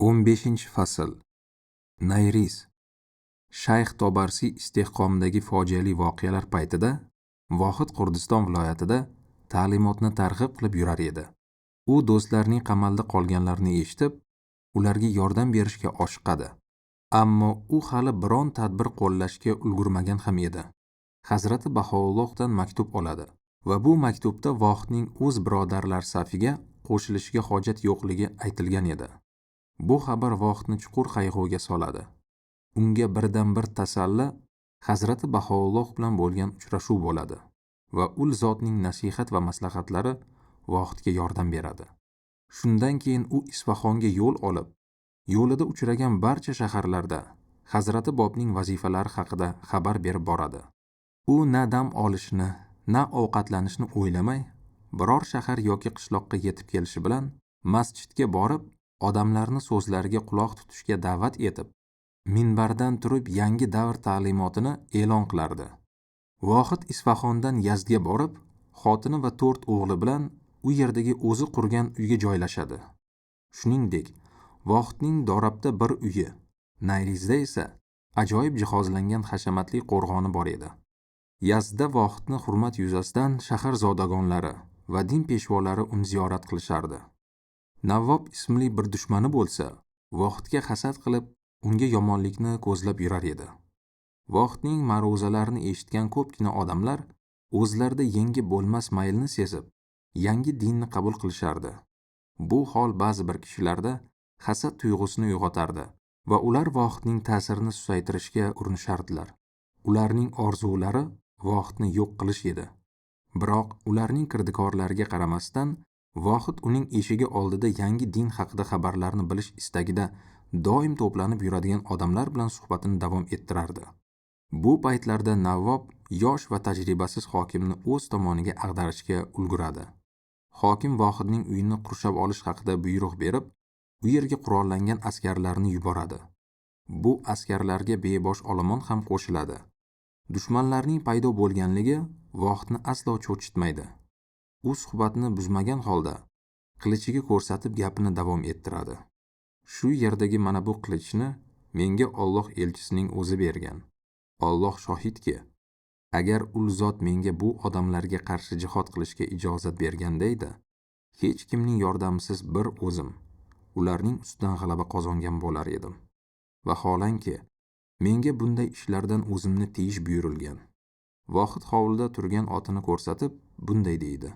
15-fasl. Nayriz. Shayx Tobarsi istehkomidagi fojiali voqealar paytida Vohid Kurdiston viloyatida ta'limotni targ'ib qilib yurar edi. U do'stlarining qamalda qolganlarini eshitib, ularga yordam berishga oshiqadi. Ammo u hali biron tadbir qo'llashga ulgurmagan ham edi. Hazrati Bahoullohdan maktub oladi va bu maktubda Vohidning o'z birodarlar safiga qo'shilishiga hojat yo'qligi aytilgan edi. Bu xabar Vohidni chuqur qayg'uga soladi. Unga birdan bir tasalli Hazrati Bahoulloh bilan bo'lgan uchrashuv bo'ladi va ul zotning nasihat va maslahatlari Vohidga yordam beradi. Shundan keyin u Isfahonga yo'l olib, yo'lida uchragan barcha shaharlarda Hazrati Bobning vazifalari haqida xabar berib boradi. U na dam olishni, na ovqatlanishni o'ylamay, biror shahar yoki qishloqqa yetib kelishi bilan masjidga borib, odamlarni so'zlariga quloq tutishga da'vat etib, minbardan turib yangi davr ta'limotini e'lon qilardi. Vohid Isfahondan Yazdga borib, xotini va 4 o'g'li bilan u yerdagi o'zi qurgan uyga joylashadi. Shuningdek, Vohidning Dorabda bir uyi, Nayrizda esa ajoyib jihozlangan hashamatli qo'rg'oni bor edi. Yazdda Vohidni hurmat yuzasidan shahar zodagonlari va din peshvolari uni ziyorat qilishardi. Navvob ismli bir dushmani bo'lsa, Vohidga hasad qilib, unga yomonlikni ko'zlab yurar edi. Vohidning ma'ruzalarini eshitgan ko'pgina odamlar o'zlarida yengib bo'lmas maylni sezib, yangi dinni qabul qilishardi. Bu hol ba'zi bir kishilarda hasad tuyg'usini uyg'otardi va ular Vohidning ta'sirini susaytirishga urinishardilar. Ularning orzulari Vohidni yo'q qilish edi. Biroq ularning kirdikorlariga qaramasdan, Vohid uning eshigi oldida yangi din haqida xabarlarni bilish istagida doim to'planib yuradigan odamlar bilan suhbatini davom ettirardi. Bu paytlarda Navvob yosh va tajribasiz hokimni o'z tomoniga ag'darishga ulguradi. Hokim Vohidning uyini qurshab olish haqida buyruq berib, u yerga qurollangan askarlarni yuboradi. Bu askarlarga bebosh olomon ham qo'shiladi. Dushmanlarning paydo bo'lganligi Vohidni aslo cho'chitmaydi. U suhbatni buzmagan holda qilichiga ko'rsatib gapini davom ettiradi. Shu yerdagi mana bu qilichni menga Alloh elchisining o'zi bergan. Alloh shohidki, agar ul zot menga bu odamlarga qarshi jihod qilishga ijozat berganda edi, hech kimning yordamisiz bir o'zim ularning ustidan g'alaba qozongan bo'lar edim. Vaholanki, menga bunday ishlardan o'zimni tiyish buyurilgan. Vohid hovlida turgan otini ko'rsatib bunday deydi: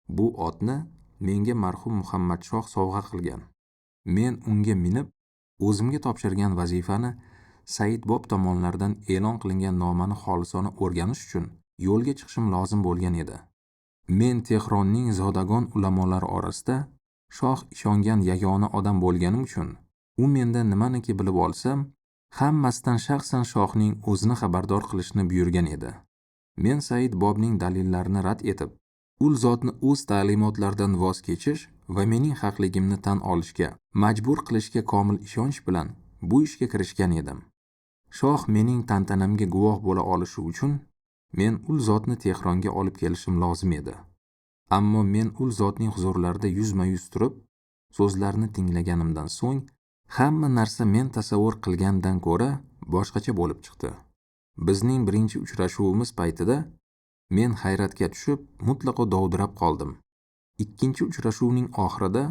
Bu otni menga marhum Muhammadshoh sovg'a qilgan. Men unga minib, o'zimga topshirgan vazifani Said Bob tomonlaridan e'lon qilingan nomani xolisona o'rganish uchun yo'lga chiqishim lozim bo'lgan edi. Men Tehronning zodagon ulamolari orasida shoh ishongan yagona odam bo'lganim uchun, u mendan nimaniki bilib olsam, hammasidan shaxsan shohning o'zini xabardor qilishni buyurgan edi. Men Said Bobning dalillarini rad etib, ul zotni o'z ta'limotlaridan voz kechish va mening haqligimni tan olishga majbur qilishga komil ishonch bilan bu ishga kirishgan edim. Shoh mening tantanamga guvoh bo'la olishi uchun men ul zotni Tehronga olib kelishim lozim edi. Ammo men ul zotning huzurlarida yuzma-yuz turib, so'zlarini tinglaganimdan so'ng hamma narsa men tasavvur qilgandan ko'ra boshqacha bo'lib chiqdi. Bizning birinchi uchrashuvimiz paytida men hayratga tushib, mutlaqo dovdirab qoldim. Ikkinchi uchrashuvning oxirida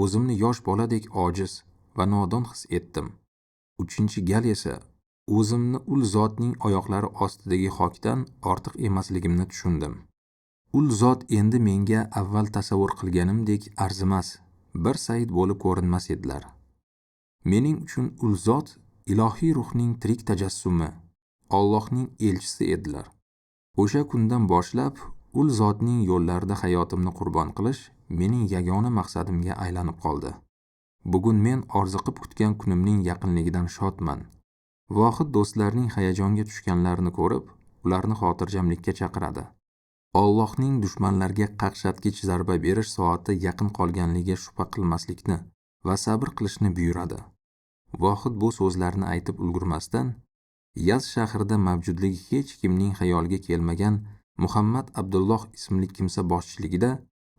o'zimni yosh boladek ojiz va nodon his etdim. Uchinchi gal esa o'zimni ul zotning oyoqlari ostidagi xokdan ortiq emasligimni tushundim. Ul zot endi menga avval tasavvur qilganimdek arzimas, bir Said bo'lib ko'rinmas edilar. Mening uchun ul zot ilohiy ruhning tirik tajassumi, Allohning elchisi edilar. O'sha kundan boshlab ul zotning yo'llarida hayotimni qurbon qilish mening yagona maqsadimga aylanib qoldi. Bugun men orziqib kutgan kunimning yaqinligidan shodman. Vohid do'stlarning hayajonga tushganlarini ko'rib, ularni xotirjamlikka chaqiradi. Allohning dushmanlarga qaqshatgich zarba berish soati yaqin qolganligiga shubha qilmaslikni va sabr qilishni buyuradi. Vohid bu so'zlarni aytib ulgurmasdan, Yaz shahrida mavjudligi hech kimning xayoliga kelmagan Muhammad Abdulloh ismli kimsa boshchiligida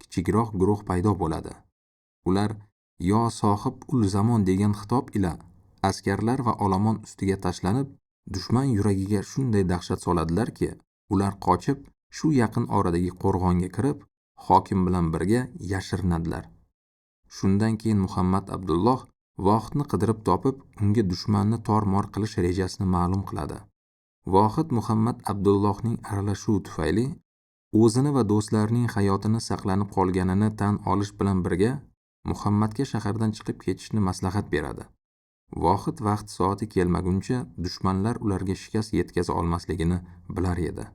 kichikroq guruh paydo bo'ladi. Ular yo sohib ul zamon degan xitob ila askarlar va olomon ustiga tashlanib, dushman yuragiga shunday dahshat soladilarki, ular qochib shu yaqin oradagi qo'rg'onga kirib, hokim bilan birga yashirinadilar. Shundan keyin Muhammad Abdulloh Vohidni qidirib topib, unga dushmanni tor-mor qilish rejasini ma'lum qiladi. Vohid Muhammad Abdullohning aralashuvi tufayli o'zini va do'stlarining hayotini saqlanib qolganini tan olish bilan birga Muhammadga shahardan chiqib ketishni maslahat beradi. Vohid vaqt soati kelmaguncha dushmanlar ularga shikast yetkaza olmasligini bilar edi.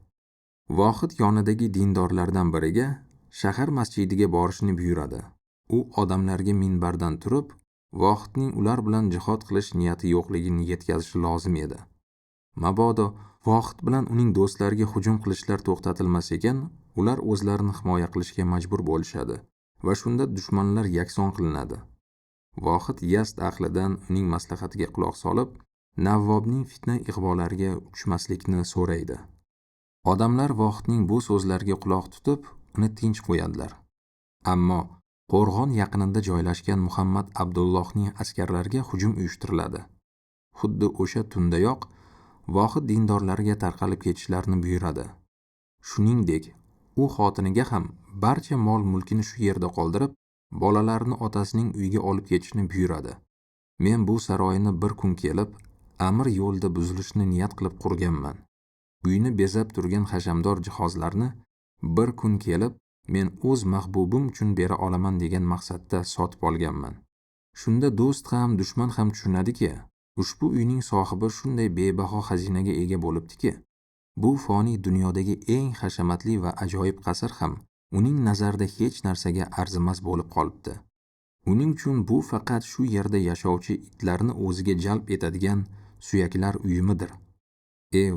Vohid yonidagi dindorlardan biriga shahar masjidiga borishni buyuradi. U odamlarga minbardan turib, Vohidning ular bilan jihod qilish niyati yo'qligini yetkazishi lozim edi. Mabodo Vohid bilan uning do'stlariga hujum qilishlar to'xtatilmas ekan, ular o'zlarini himoya qilishga majbur bo'lishadi va shunda dushmanlar yakson qilinadi. Vohid Yazd ahlidan uning maslahatiga quloq solib, Navvobning fitna ig'volariga uchmaslikni so'raydi. Odamlar Vohidning bu so'zlariga quloq tutib, uni tinch qo'yadilar. Ammo qo'rg'on yaqinida joylashgan Muhammad Abdullohning askarlariga hujum uyushtiriladi. Xuddi o'sha tundayoq Vohid dindorlarga tarqalib ketishlarini buyuradi. Shuningdek, u xotiniga ham barcha mol-mulkini shu yerda qoldirib, bolalarini otasining uyiga olib ketishni buyuradi. Men bu saroyni bir kun kelib, amir yo'lda buzilishni niyat qilib qurganman. Uyni bezab turgan hashamdor jihozlarni bir kun kelib, men o'z mahbubim uchun bera olaman degan maqsadda sotib olganman. Shunda do'st ham, dushman ham tushunadiki, ushbu uyning sohibi shunday bebaho xazinaga ega bo'libdiki, bu foniy dunyodagi eng hashamatli va ajoyib qasr ham uning nazarida hech narsaga arzimas bo'lib qolibdi. Uning uchun bu faqat shu yerda yashovchi itlarni o'ziga jalb etadigan suyaklar uyumidir.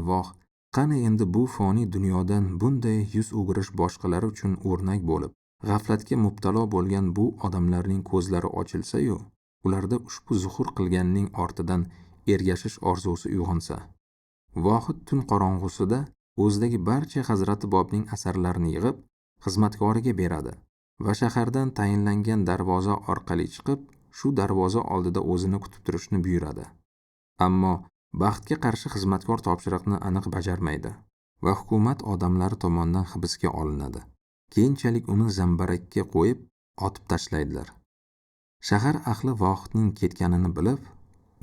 Voh, qani endi bu foniy dunyodan bunday yuz o'girish boshqalar uchun o'rnak bo'lib, g'aflatga mubtalo bo'lgan bu odamlarning ko'zlari ochilsa-yu, ularda ushbu zuhur qilganining ortidan ergashish orzusi uyg'onsa. Vohid tun qorong'usida o'zidagi barcha Hazrati Bobning asarlarini yig'ib, xizmatkoriga beradi va shahardan tayinlangan darvoza orqali chiqib, shu darvoza oldida o'zini kutib turishni buyuradi. Ammo baxtga qarshi xizmatkor topshiriqni aniq bajarmaydi va hukumat odamlari tomonidan hibsga olinadi. Keyinchalik uni zambarakka qo'yib, otib tashlaydilar. Shahar ahli Vohidning ketganini bilib,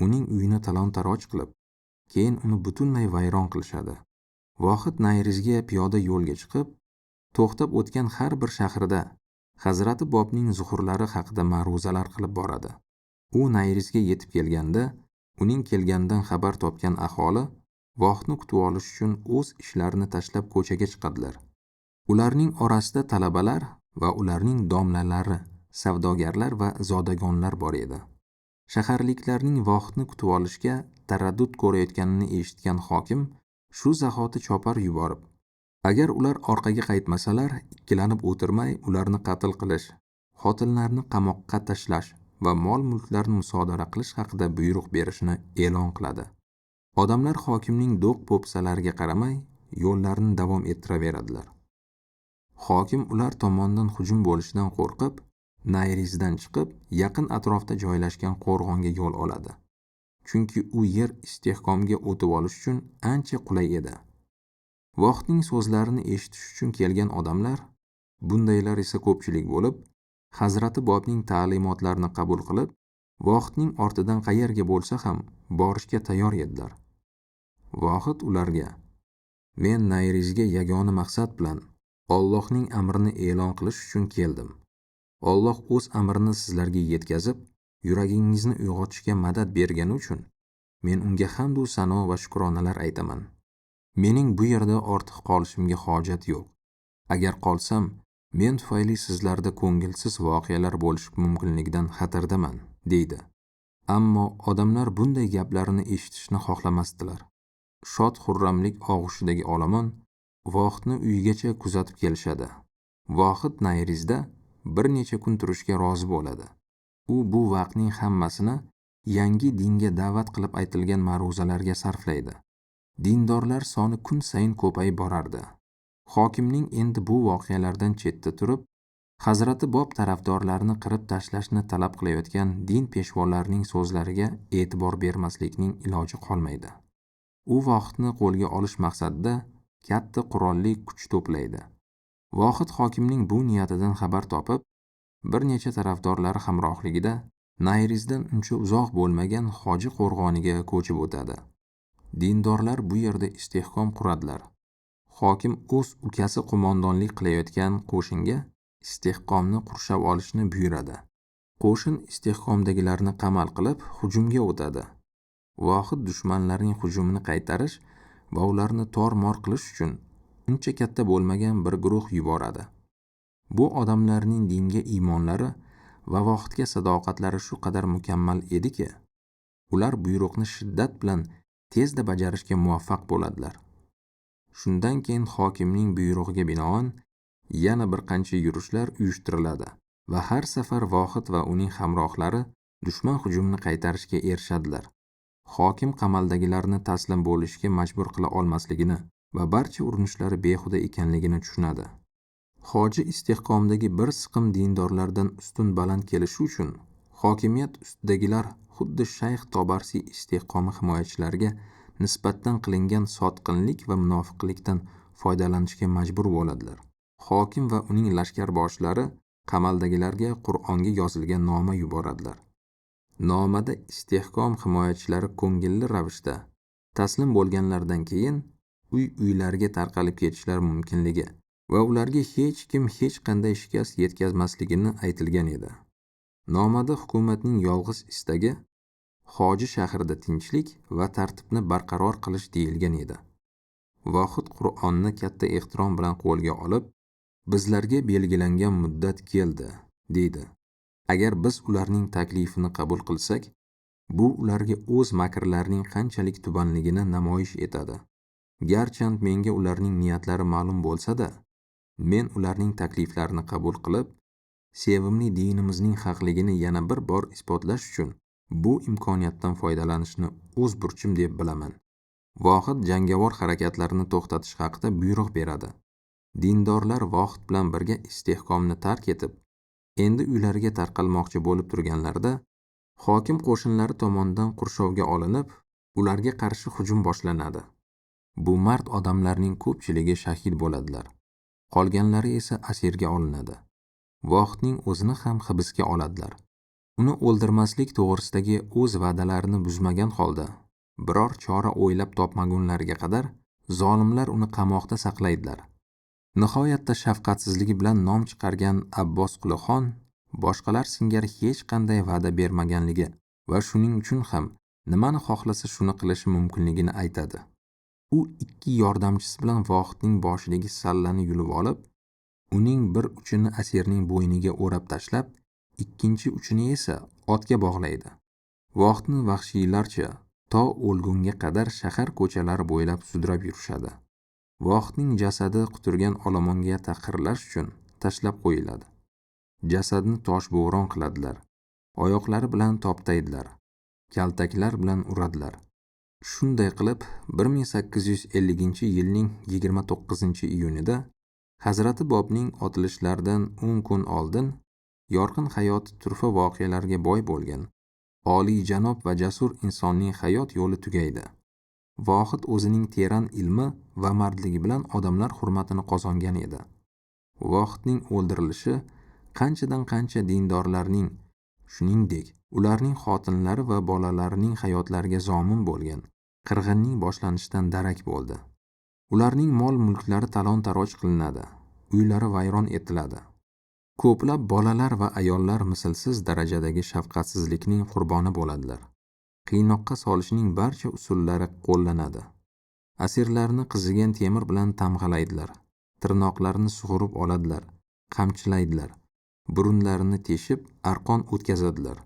uning uyini talon-taroj qilib, keyin uni butunlay vayron qilishadi. Vohid Nayrizga piyoda yo'lga chiqib, to'xtab o'tgan har bir shahrda Hazrati Bobning zuhurlari haqida ma'ruzalar qilib boradi. U Nayrizga yetib kelganda, uning kelganidan xabar topgan aholi Vohidni kutib olish uchun o'z ishlarini tashlab ko'chaga chiqadilar. Ularning orasida talabalar va ularning domlalari, savdogarlar va zodagonlar bor edi. Shaharliklarning Vohidni kutib olishga taraddud ko'rayotganini eshitgan hokim shu zahoti chopar yuborib, agar ular orqaga qaytmasalar, ikkilanib o'tirmay ularni qatl qilish, xotinlarni qamoqqa tashlash va mol-mulklarni musodara qilish haqida buyruq berishni e'lon qiladi. Odamlar hokimning do'q-po'pisalariga qaramay, yo'llarini davom ettiraveradilar. Hokim ular tomonidan hujum bo'lishidan qo'rqib, Nayrizdan chiqib, yaqin atrofda joylashgan qo'rg'onga yo'l oladi. Chunki u yer istehkomga o'tib olish uchun ancha qulay edi. Vohidning so'zlarini eshitish uchun kelgan odamlar, bundaylar esa ko'pchilik bo'lib, Hazrati Bobning ta'limotlarini qabul qilib, Vohidning ortidan qayerga bo'lsa ham borishga tayyor edilar. Vohid ularga: "Men Nayrizga yagona maqsad bilan Allohning amrini e'lon qilish uchun keldim. Alloh o'z amrini sizlarga yetkazib, yuragingizni uyg'otishga madad bergani uchun men unga hamd va sano va shukronalar aytaman. Mening bu yerda ortiq qolishimga hojat yo'q. Agar qolsam, men tufayli sizlarda ko'ngilsiz voqealar bo'lishi mumkinligidan xatardaman", deydi. Ammo odamlar bunday gaplarini eshitishni xohlamasdilar. Shod-xurramlik og'ushidagi olomon Vohidni uyigacha kuzatib kelishadi. Vohid Nayrizda bir necha kun turishga rozi bo'ladi. U bu vaqtning hammasini yangi dinga da'vat qilib aytilgan ma'ruzalarga sarflaydi. Dindorlar soni kun sayin ko'payib borardi. Hokimning endi bu voqealardan chetda turib, Hazrati Bob tarafdorlarini qirib tashlashni talab qilayotgan din peshvolarining so'zlariga e'tibor bermaslikning iloji qolmaydi. U Vohidni qo'lga olish maqsadida katta qurolli kuch to'playdi. Vohid hokimning bu niyatidan xabar topib, bir necha tarafdorlari hamrohligida Nayrizdan uncha uzoq bo'lmagan Hoji qo'rg'oniga ko'chib o'tadi. Dindorlar bu yerda istehkom quradilar. Hokim o'z ukasi qo'mondonlik qilayotgan qo'shinga istehkomni qurshab olishni buyuradi. Qo'shin istehkomdagilarni qamal qilib hujumga o'tadi. Vohid dushmanlarning hujumini qaytarish va ularni tor-mor qilish uchun uncha katta bo'lmagan bir guruh yuboradi. Bu odamlarning dinga iymonlari va Vohidga sadoqatlari shu qadar mukammal ediki, ular buyruqni shiddat bilan tezda bajarishga muvaffaq bo'ladilar. Shundan keyin hokimning buyrug'iga binoan yana bir qancha yurishlar uyushtiriladi va har safar Vohid va uning hamrohlari dushman hujumini qaytarishga erishadilar. Hokim qamaldagilarni taslim bo'lishga majbur qila olmasligini va barcha urinishlari behuda ekanligini tushunadi. Hoji istehkomdagi bir siqim dindorlardan ustun baland kelishi uchun hokimiyat ustidagilar xuddi Shayx Tobarsi istehkomi himoyachilariga nisbatan qilingan sotqinlik va munofiqlikdan foydalanishga majbur bo'ladilar. Hokim va uning lashkarboshlari qamaldagilarga Qur'onga yozilgan noma yuboradilar. Nomada istehkom himoyachilari ko'ngilli ravishda taslim bo'lganlardan keyin uy-uylarga tarqalib ketishlari mumkinligi va ularga hech kim hech qanday shikast yetkazmasligini aytilgan edi. Nomada hukumatning yolg'iz istagi Hoji shahrida tinchlik va tartibni barqaror qilish deyilgan edi. Vohid Qur'onni katta ehtirom bilan qo'lga olib, bizlarga belgilangan muddat keldi, deydi. Agar biz ularning taklifini qabul qilsak, bu ularga o'z makrlarining qanchalik tubanligini namoyish etadi. Garchand menga ularning niyatlari ma'lum bo'lsa-da, men ularning takliflarini qabul qilib, sevimli dinimizning haqligini yana bir bor isbotlash uchun bu imkoniyatdan foydalanishni o'z burchim deb bilaman. Vohid jangovar harakatlarni to'xtatish haqida buyruq beradi. Dindorlar Vohid bilan birga istehkomni tark etib, endi uylariga tarqalmoqchi bo'lib turganlarida hokim qo'shinlari tomonidan qurshovga olinib, ularga qarshi hujum boshlanadi. Bu mard odamlarning ko'pchiligi shahid bo'ladilar. Qolganlari esa asirga olinadi. Vohidning o'zini ham hibsga oladilar. Uni o'ldirmaslik to'g'risidagi o'z va'dalarini buzmagan holda biror chora o'ylab topmagunlariga qadar zolimlar uni qamoqda saqlaydilar. Nihoyatda shafqatsizligi bilan nom chiqargan Abbos Qulixon boshqalar singari hech qanday va'da bermaganligi va shuning uchun ham nimani xohlasa shuni qilishi mumkinligini aytadi. U ikki yordamchisi bilan Vohidning boshidagi sallani yulib olib, uning bir uchini asirning bo'yniga o'rab tashlab, ikkinchi uchini esa otga bog'laydi. Vohidni vahshiylarcha to o'lgunga qadar shahar ko'chalari bo'ylab sudrab yurishadi. Vohidning jasadi quturgan olomonga tahqirlash uchun tashlab qo'yiladi. Jasadni toshbo'ron qiladilar. Oyoqlari bilan toptaydilar. Kaltaklar bilan uradilar. Shunday qilib 1850-yilning 29-iyunida Hazrati Bobning otilishlaridan 10 kun oldin yorqin hayoti turfa voqealarga boy bo'lgan oliyjanob va jasur insonning hayot yo'li tugaydi. Vohid o'zining teran ilmi va mardligi bilan odamlar hurmatini qozongan edi. Vohidning o'ldirilishi qanchadan qancha dindorlarning, shuningdek, ularning xotinlari va bolalarining hayotlariga zomin bo'lgan qirg'inning boshlanishidan darak bo'ldi. Ularning mol-mulklari talon-taroj qilinadi, uylari vayron etiladi. Ko'plab bolalar va ayollar mislsiz darajadagi shafqatsizlikning qurboni bo'ladilar. Qiynoqqa solishning barcha usullari qo'llanadi. Asirlarni qizigan temir bilan tamg'alaydilar. Tirnoqlarini sug'urib oladilar, qamchilaydilar. Burunlarini teshib arqon o'tkazadilar.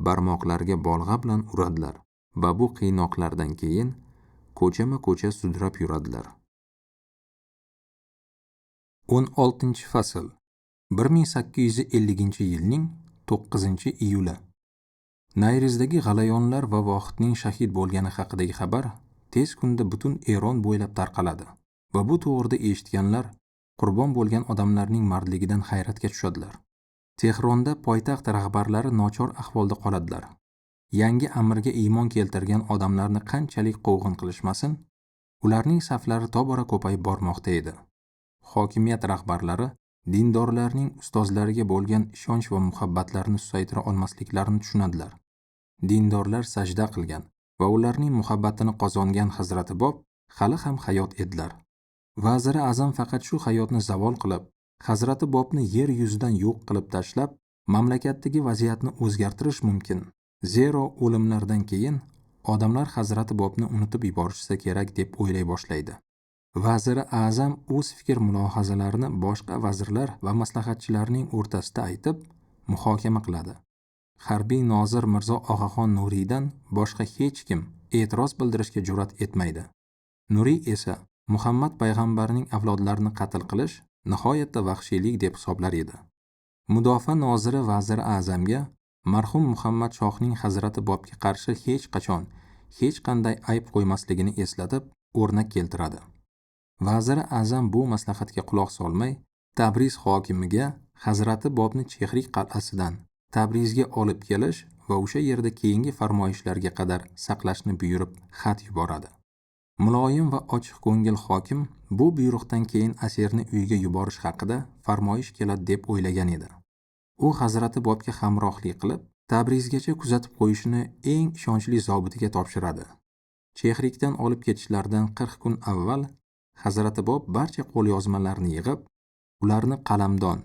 Barmoqlariga bolg'a bilan uradilar va bu qiynoqlardan keyin ko'chama-ko'cha sudrab yuradilar. 16-fasl 1850-yilning 9-iyuli. Nayrizdagi g'alayonlar va Vohidning shahid bo'lgani haqidagi xabar tez kunda butun Eron bo'ylab tarqaladi va bu to'g'rida eshitganlar qurbon bo'lgan odamlarning mardligidan hayratga tushadilar. Tehronda poytaxt rahbarlari nochor ahvolda qoladilar. Yangi amirga iymon keltirgan odamlarni qanchalik quvg'in qilishmasin, ularning saflari tobora ko'payib bormoqda edi. Hokimiyat rahbarlari dindorlarning ustozlariga bo'lgan ishonch va muhabbatlarini susaytira olmasliklarini tushunadilar. Dindorlar sajda qilgan va ularning muhabbatini qozongan Hazrati Bob hali ham hayot edilar. Vaziri Azam faqat shu hayotni zavol qilib, Hazrati Bobni yer yuzidan yo'q qilib tashlab, mamlakatdagi vaziyatni o'zgartirish mumkin. Zero o'limlardan keyin odamlar Hazrati Bobni unutib yuborishsa kerak deb o'ylay boshlaydi. Vaziri Azam o'z fikr-mulohazalarini boshqa vazirlar va maslahatchilarning o'rtasida aytib, muhokama qiladi. Harbiy nozir Mirzo Og'axon Nuriydan boshqa hech kim e'tiroz bildirishga jur'at etmaydi. Nuriy esa Muhammad payg'ambarning avlodlarini qatl qilish nihoyatda vahshiylik deb hisoblar edi. Mudofaa noziri Vazir Azamga marhum Muhammad shohning Hazrati Bobga qarshi hech qachon hech qanday ayb qo'ymasligini eslatib, o'rnak keltiradi. Vazir Azam bu maslahatga quloq solmay, Tabriz hokimiga Hazrati Bobni Chehrik qal'asidan Tabrizga olib kelish va o'sha yerda keyingi farmoyishlarga qadar saqlashni buyurib xat yuboradi. Muloyim va ochiq ko'ngil hokim bu buyruqdan keyin asirni uyga yuborish haqida farmoyish keladi deb o'ylagan edi. U Hazrati Bobga hamrohlik qilib, Tabrizgacha kuzatib qo'yishini eng ishonchli zobitiga topshiradi. Chehrikdan olib ketishlaridan 40 kun avval Hazrati Bob barcha qo'lyozmalarni yig'ib, ularni qalamdon,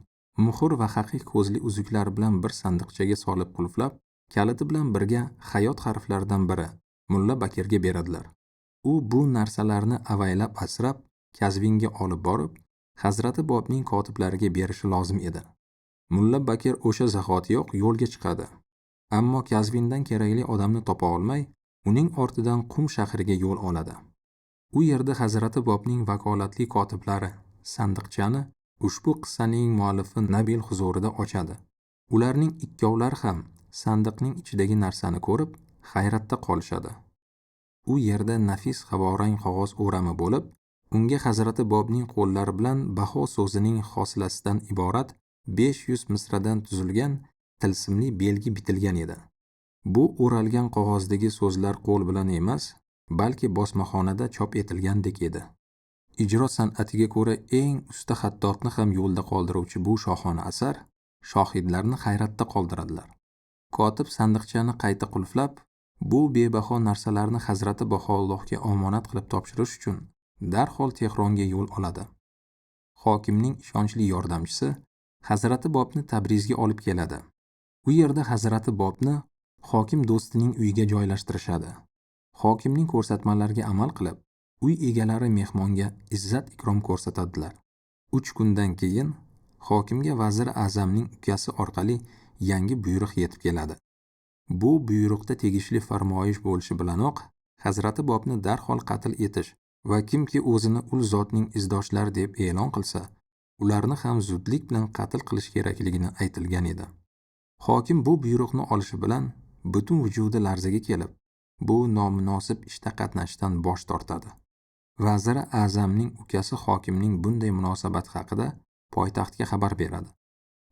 muhr va haqiqiy ko'zli uzuklar bilan bir sandiqchaga solib qulflab, kaliti bilan birga hayot harflaridan biri Mulla Bakirga beradilar. U bu narsalarni avaylab asrab, Kazvinga olib borib, Hazrati Bobning kotiblariga berishi lozim edi. Mulla Bakir o'sha zahotiyoq yo'lga chiqadi. Ammo Kazvindan kerakli odamni topa olmay, uning ortidan Qum shahriga yo'l oladi. U yerda Hazrati Bobning vakolatli kotiblari sandiqchani ushbu qissaning muallifi Nabil huzurida ochadi. Ularning ikkovlari ham sandiqning ichidagi narsani ko'rib, hayratda qolishadi. U yerda nafis havorang qog'oz o'rami bo'lib, unga Hazrati Bobning qo'llari bilan baho so'zining hosilasidan iborat 500 misradan tuzilgan tilsimli belgi bitilgan edi. Bu o'ralgan qog'ozdagi so'zlar qo'l bilan emas, balki bosmaxonada chop etilgandek edi. Ijro san'atiga ko'ra eng usta xattotni ham yo'lda qoldiruvchi bu shohona asar shohidlarni hayratda qoldiradilar. Kotib sandiqchani qayta qulflab, bu bebaho narsalarni Hazrati Baho'llohga omonat qilib topshirish uchun darhol Tehronga yo'l oladi. Hokimning ishonchli yordamchisi Hazrati Bobni Tabrizga olib keladi. U yerda Hazrati Bobni hokim do'stining uyiga joylashtirishadi. Hokimning ko'rsatmalariga amal qilib, uy egalari mehmonga izzat ikrom ko'rsatadilar. 3 kundan keyin hokimga Vazir Azamning ukasi orqali yangi buyruq yetib keladi. Bu buyruqda tegishli farmoyish bo'lishi bilanoq Hazrati Bobni darhol qatl etish va kimki o'zini ul zotning izdoshlari deb e'lon qilsa, ularni ham zudlik bilan qatl qilish kerakligini aytilgan edi. Hokim bu buyruqni olishi bilan butun vujudi larzaga kelib, bu nomunosib ishda qatnashishdan bosh tortadi. Vazir Azamning ukasi hokimning bunday munosabati haqida poytaxtga xabar beradi.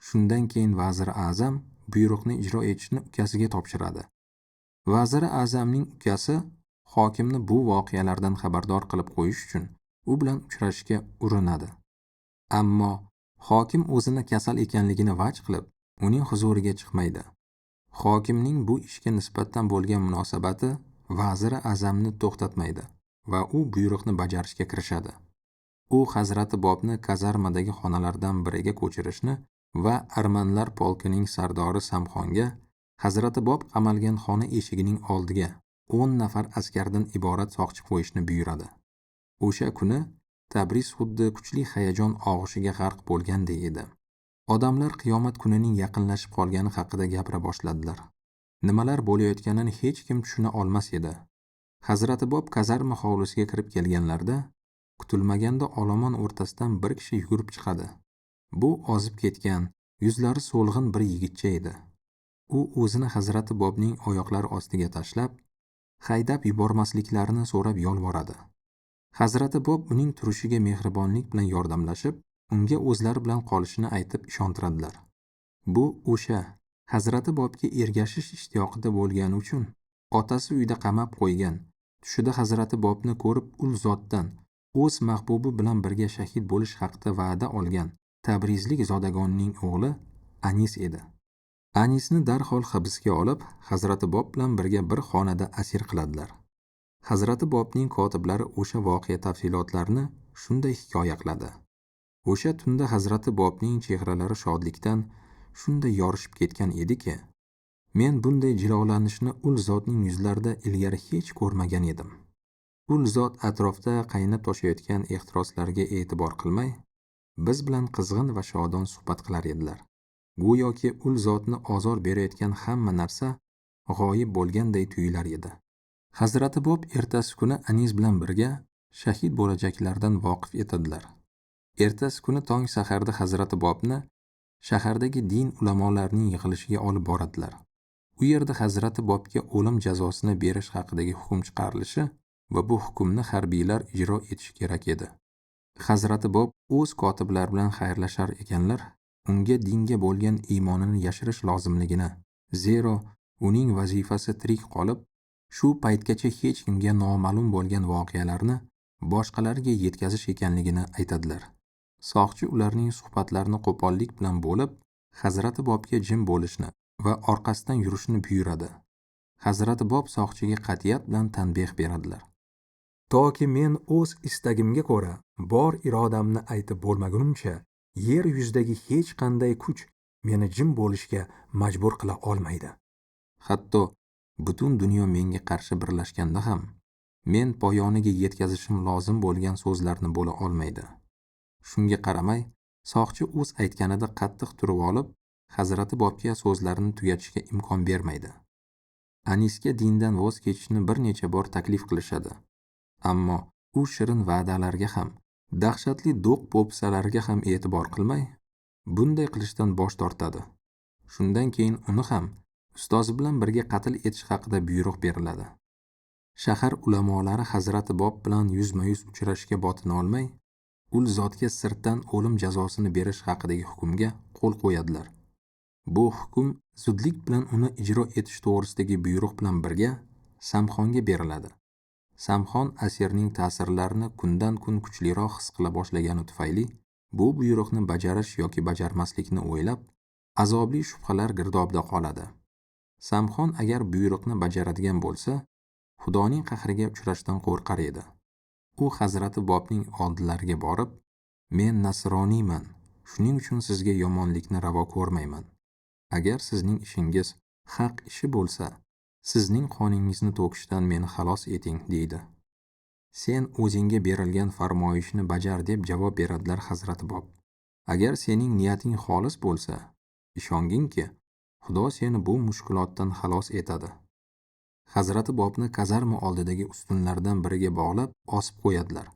Shundan keyin Vazir Azam buyruqni ijro etishni ukasiga topshiradi. Vazir Azamning ukasi hokimni bu voqealardan xabardor qilib qo'yish uchun u bilan uchrashishga urinadi. Ammo hokim o'zini kasal ekanligini vaj qilib, uning huzuriga chiqmaydi. Hokimning bu ishga nisbatan bo'lgan munosabati Vazir Azamni to'xtatmaydi va u buyruqni bajarishga kirishadi. U Hazrati Bobni kazarmadagi xonalardan biriga ko'chirishni va armanlar polkining sardori Samxonga Hazrati Bob qamalgan xona eshigining oldiga 10 nafar askardan iborat soqchi qo'yishni buyuradi. O'sha kuni Tabriz xuddi kuchli hayajon og'ushiga g'arq bo'lganday edi. Odamlar qiyomat kunining yaqinlashib qolgani haqida gapira boshladilar. Nimalar bo'layotganini hech kim tushuna olmas edi. Hazrati Bob kazarma hovlisiga kirib kelganlarida kutilmaganda olomon o'rtasidan bir kishi yugurib chiqadi. Bu ozib ketgan, yuzlari so'lg'in bir yigitcha edi. U o'zini Hazrati Bobning oyoqlari ostiga tashlab, haydab yubormasliklarini so'rab yolvoradi. Hazrati Bob uning turishiga mehribonlik bilan yordamlashib, unga o'zlari bilan qolishini aytib ishontiradilar. Bu o'sha Hazrati Bobga ergashish ishtiyoqida bo'lgani uchun otasi uyda qamab qo'ygan, tushida Hazrati Bobni ko'rib ul zotdan o'z mahbubi bilan birga shahid bo'lish haqida va'da olgan Tabrizlik zodagonning o'g'li Anis edi. Anisni darhol hibsga olib, Hazrati Bob bilan birga bir xonada asir qiladilar. Hazrati Bobning kotiblari o'sha voqea tafsilotlarini shunday hikoya qiladi. O'sha tunda Hazrati Bobning chehralari shodlikdan shunday yorishib ketgan ediki, men bunday jilolanishni ul zotning yuzlarida ilgari hech ko'rmagan edim. Ul zot atrofda qaynab toshayotgan ehtiroslarga e'tibor qilmay, biz bilan qizg'in va shodon suhbat qilar edilar. Go'yoki ul zotni ozor berayotgan hamma narsa g'oyib bo'lganday tuyular edi. Hazrati Bob ertasi kuni Anis bilan birga shahid bo'lajaklardan voqif etadilar. Ertasi kuni tong saharda Hazrati Bobni shahardagi din ulamolarining yig'ilishiga olib boradilar. U yerda Hazrati Bobga o'lim jazosini berish haqidagi hukm chiqarilishi va bu hukmni harbiylar ijro etishi kerak edi. Hazrati Bob o'z kotiblari bilan xayrlashar ekanlar, unga dinga bo'lgan iymonini yashirish lozimligini, zero uning vazifasi tirik qolib, shu paytgacha hech kimga noma'lum bo'lgan voqealarni boshqalarga yetkazish ekanligini aytadilar. Soqchi ularning suhbatlarini qo'pollik bilan bo'lib, Hazrati Bobga jim bo'lishni va orqasidan yurishni buyuradi. Hazrati Bob soqchiga qat'iyat bilan tanbeh beradilar. Toki men o'z istagimga ko'ra bor irodamni aytib bo'lmagunimcha, yer yuzidagi hech qanday kuch meni jim bo'lishga majbur qila olmaydi. Hatto butun dunyo menga qarshi birlashganda ham men poyoniga yetkazishim lozim bo'lgan so'zlarni bo'la olmaydi. Shunga qaramay, soqchi o'z aytganida qattiq turib olib, Hazrati Bobga so'zlarini tugatishga imkon bermaydi. Anisga dindan voz kechishni bir necha bor taklif qilishadi. Ammo u shirin va'dalarga ham, dahshatli do'q po'pisalarga ham e'tibor qilmay, bunday qilishdan bosh tortadi. Shundan keyin uni ham ustozi bilan birga qatl etish haqida buyruq beriladi. Shahar ulamolari Hazrati Bob bilan yuzma-yuz uchrashishga botina olmay, ul zotga sirtdan o'lim jazosini berish haqidagi hukmga qo'l qo'yadilar. Bu hukm zudlik bilan uni ijro etish to'g'risidagi buyruq bilan birga Samxonga beriladi. Samxon asirning ta'sirlarini kundan kun kuchliroq his qila boshlagani tufayli bu buyruqni bajarish yoki bajarmaslikni o'ylab, azobli shubhalar girdobida qoladi. Samxon agar buyruqni bajaradigan bo'lsa, Xudoning qahriga uchrashdan qo'rqar edi. U Hazrati Bobning oldilariga borib, men nasroniyman, shuning uchun sizga yomonlikni ravo ko'rmayman. Agar sizning ishingiz haq ishi bo'lsa, sizning qoningizni to'kishdan meni xalos eting, deydi. Sen o'zingga berilgan farmoyishni bajar deb javob beradilar Hazrati Bob. Agar sening niyating xolis bo'lsa, ishonginki, Xudo seni bu mushkulotdan xalos etadi. Hazrati Bobni kazarma oldidagi ustunlardan biriga bog'lab, osib qo'yadilar.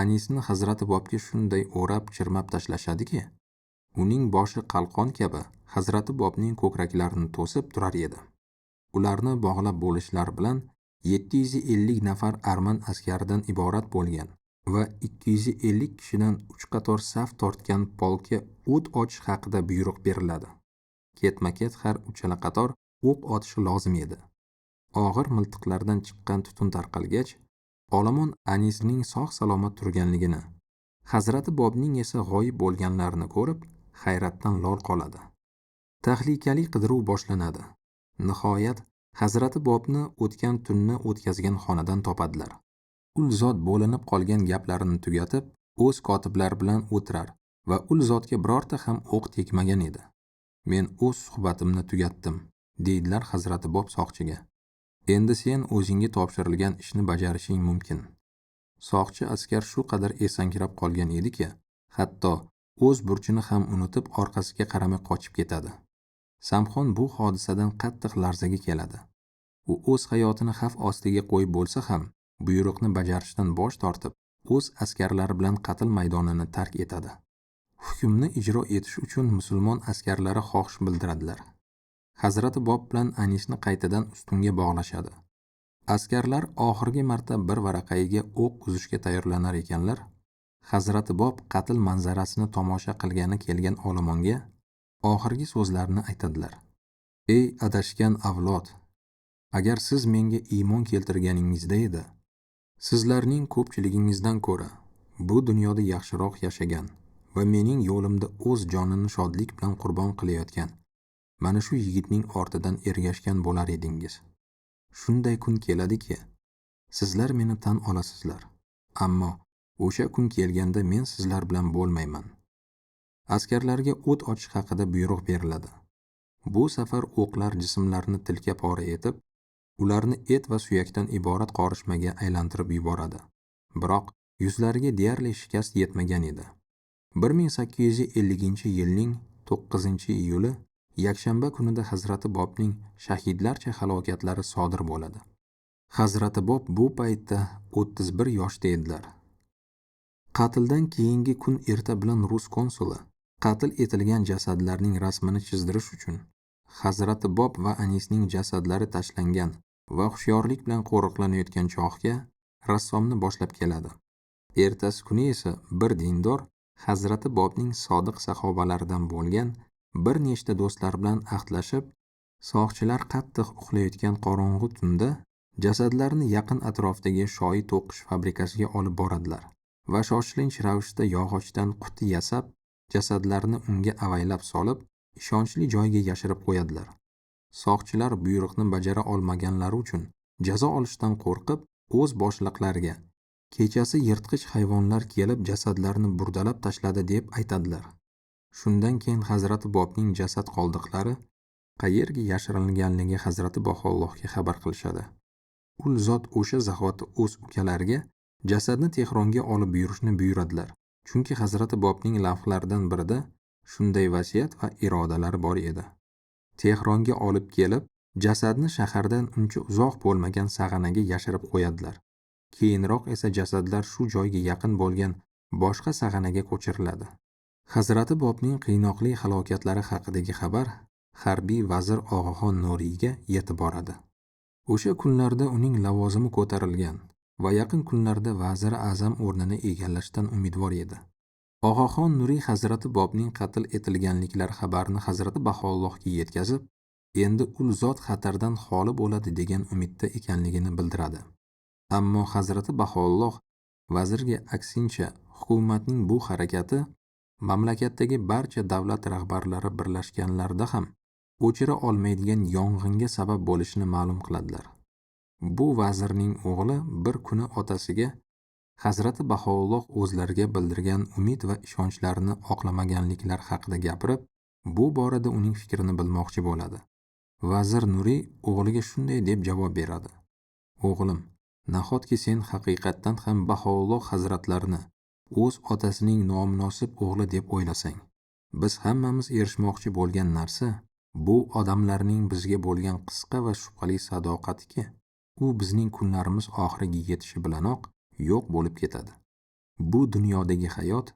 Anisni Hazrati Bobga shunday o'rab, chirmab tashlashadiki, uning boshi qalqon kabi Hazrati Bobning ko'kraklarini to'sib turar edi. Ularni bog'lab bo'lishlari bilan 750 nafar arman askaridan iborat bo'lgan va 250 kishidan 3 qator saf tortgan polkka o't ochish haqida buyruq beriladi. Ketma-ket har uchala qator o'q otishi lozim edi. Og'ir miltiqlardan chiqqan tutun tarqalgach, olomon Anisning sog' salomat turganligini, Hazrati Bobning esa g'oyib bo'lganlarini ko'rib, hayratdan lol qoladi. Tahlikali qidiruv boshlanadi. Nihoyat Hazrati Bobni o'tgan tunni o'tkazgan xonadan topadilar. Ul zot bo'linib qolgan gaplarini tugatib, o'z kotiblari bilan o'tirar va ul zotga birorta ham o'q tegmagan edi. Men o'z suhbatimni tugatdim, deydilar Hazrati Bob soqchiga. Endi sen o'zingga topshirilgan ishni bajarishing mumkin. Soqchi askar shu qadar esankirab qolgan ediki, hatto o'z burchini ham unutib orqasiga qaramay qochib ketadi. Samxon bu hodisadan qattiq larzaga keladi. U o'z hayotini xavf ostiga qo'yib bo'lsa ham, buyruqni bajarishdan bosh tortib, o'z askarlari bilan qatl maydonini tark etadi. Hukmni ijro etish uchun musulmon askarlari xohish bildiradilar. Hazrati Bob bilan Anisni qaytadan ustunga bog'lashadi. Askarlar oxirgi marta bir varaqayiga o'q uzishga tayyorlanar ekanlar, Hazrati Bob qatl manzarasini tomosha qilgani kelgan olomonga oxirgi so'zlarini aytadilar. Ey adashgan avlod, agar siz menga iymon keltirganingizda edi, sizlarning ko'pchiligingizdan ko'ra bu dunyoda yaxshiroq yashagan va mening yo'limda o'z jonini shodlik bilan qurbon qilayotgan mana shu yigitning ortidan ergashgan bo'lar edingiz. Shunday kun keladiki, sizlar meni tan olasizlar, ammo o'sha kun kelganda men sizlar bilan bo'lmayman. Askarlarga o't ochish haqida buyruq beriladi. Bu safar o'qlar jismlarni tilka pora etib, ularni et va suyakdan iborat qorishmaga aylantirib yuboradi. Biroq yuzlariga deyarli shikast yetmagan edi. 1850-yilning 9-iyuli yakshanba kunida Hazrati Bobning shahidlarcha halokatlari sodir bo'ladi. Hazrati Bob bu paytda 31 yoshda edilar. Qatldan keyingi kun erta bilan rus konsuli qatl etilgan jasadlarning rasmini chizdirish uchun Hazrati Bob va Anisning jasadlari tashlangan va hushyorlik bilan qo'riqlanayotgan chog'ga rassomni boshlab keladi. Ertasi kuni esa bir dindor Hazrati Bobning sodiq sahobalaridan bo'lgan bir nechta do'stlar bilan ahdlashib, soqchilar qattiq uxlayotgan qorong'u tunda jasadlarni yaqin atrofdagi shoyi to'qish fabrikasiga olib boradilar va shoshilinch ravishda yog'ochdan quti yasab, jasadlarni unga avaylab solib, ishonchli joyga yashirib qo'yadilar. Soqchilar buyruqni bajara olmaganlari uchun jazo olishdan qo'rqib, o'z boshliqlariga kechasi yirtqich hayvonlar kelib jasadlarni burdalab tashladi deb aytadilar. Shundan keyin Hazrati Bobning jasad qoldiqlari qayerga yashirilganligi Hazrati Baho'llohga xabar qilishadi. U zot o'sha zahoti o'z ukalariga jasadni Tehronga olib yurishni buyuradilar. Chunki Hazrati Bobning lavhlaridan birida shunday vasiyat va irodalari bor edi. Tehronga olib kelib, jasadni shahardan uncha uzoq bo'lmagan sag'anaga yashirib qo'yadilar. Keyinroq esa jasadlar shu joyga yaqin bo'lgan boshqa sag'anaga ko'chiriladi. Hazrati Bobning qiynoqli halokatlari haqidagi xabar harbiy vazir Og'axon Nuriyga yetib boradi. O'sha kunlarda uning lavozimi ko'tarilgan va yaqin kunlarda vazir a'zam o'rnini egallashdan umidvor edi. Og'axon Nuriy Hazrati Bobning qatl etilganliklari xabarini Hazrati Baho'llohga yetkazib, endi u zot xatardan xoli bo'ladi degan umidda ekanligini bildiradi. Ammo Hazrati Baho'lloh vazirga aksincha hukumatning bu harakati mamlakatdagi barcha davlat rahbarlari birlashganlarida ham o'chira olmaydigan yong'inga sabab bo'lishini ma'lum qiladilar. Bu vazirning o'g'li bir kuni otasiga Hazrati Baho'lloh o'zlariga bildirgan umid va ishonchlarini oqlamaganliklari haqida gapirib, bu borada uning fikrini bilmoqchi bo'ladi. Vazir Nuriy o'g'liga shunday deb javob beradi: "O'g'lim, nahotki sen haqiqatdan ham Baho'lloh hazratlarini o'z otasining nomunosib o'g'li deb o'ylasang, biz hammamiz erishmoqchi bo'lgan narsa bu odamlarning bizga bo'lgan qisqa va shubhali sadoqatiki, u bizning kunlarimiz oxiriga yetishi bilanoq yo'q bo'lib ketadi. Bu dunyodagi hayot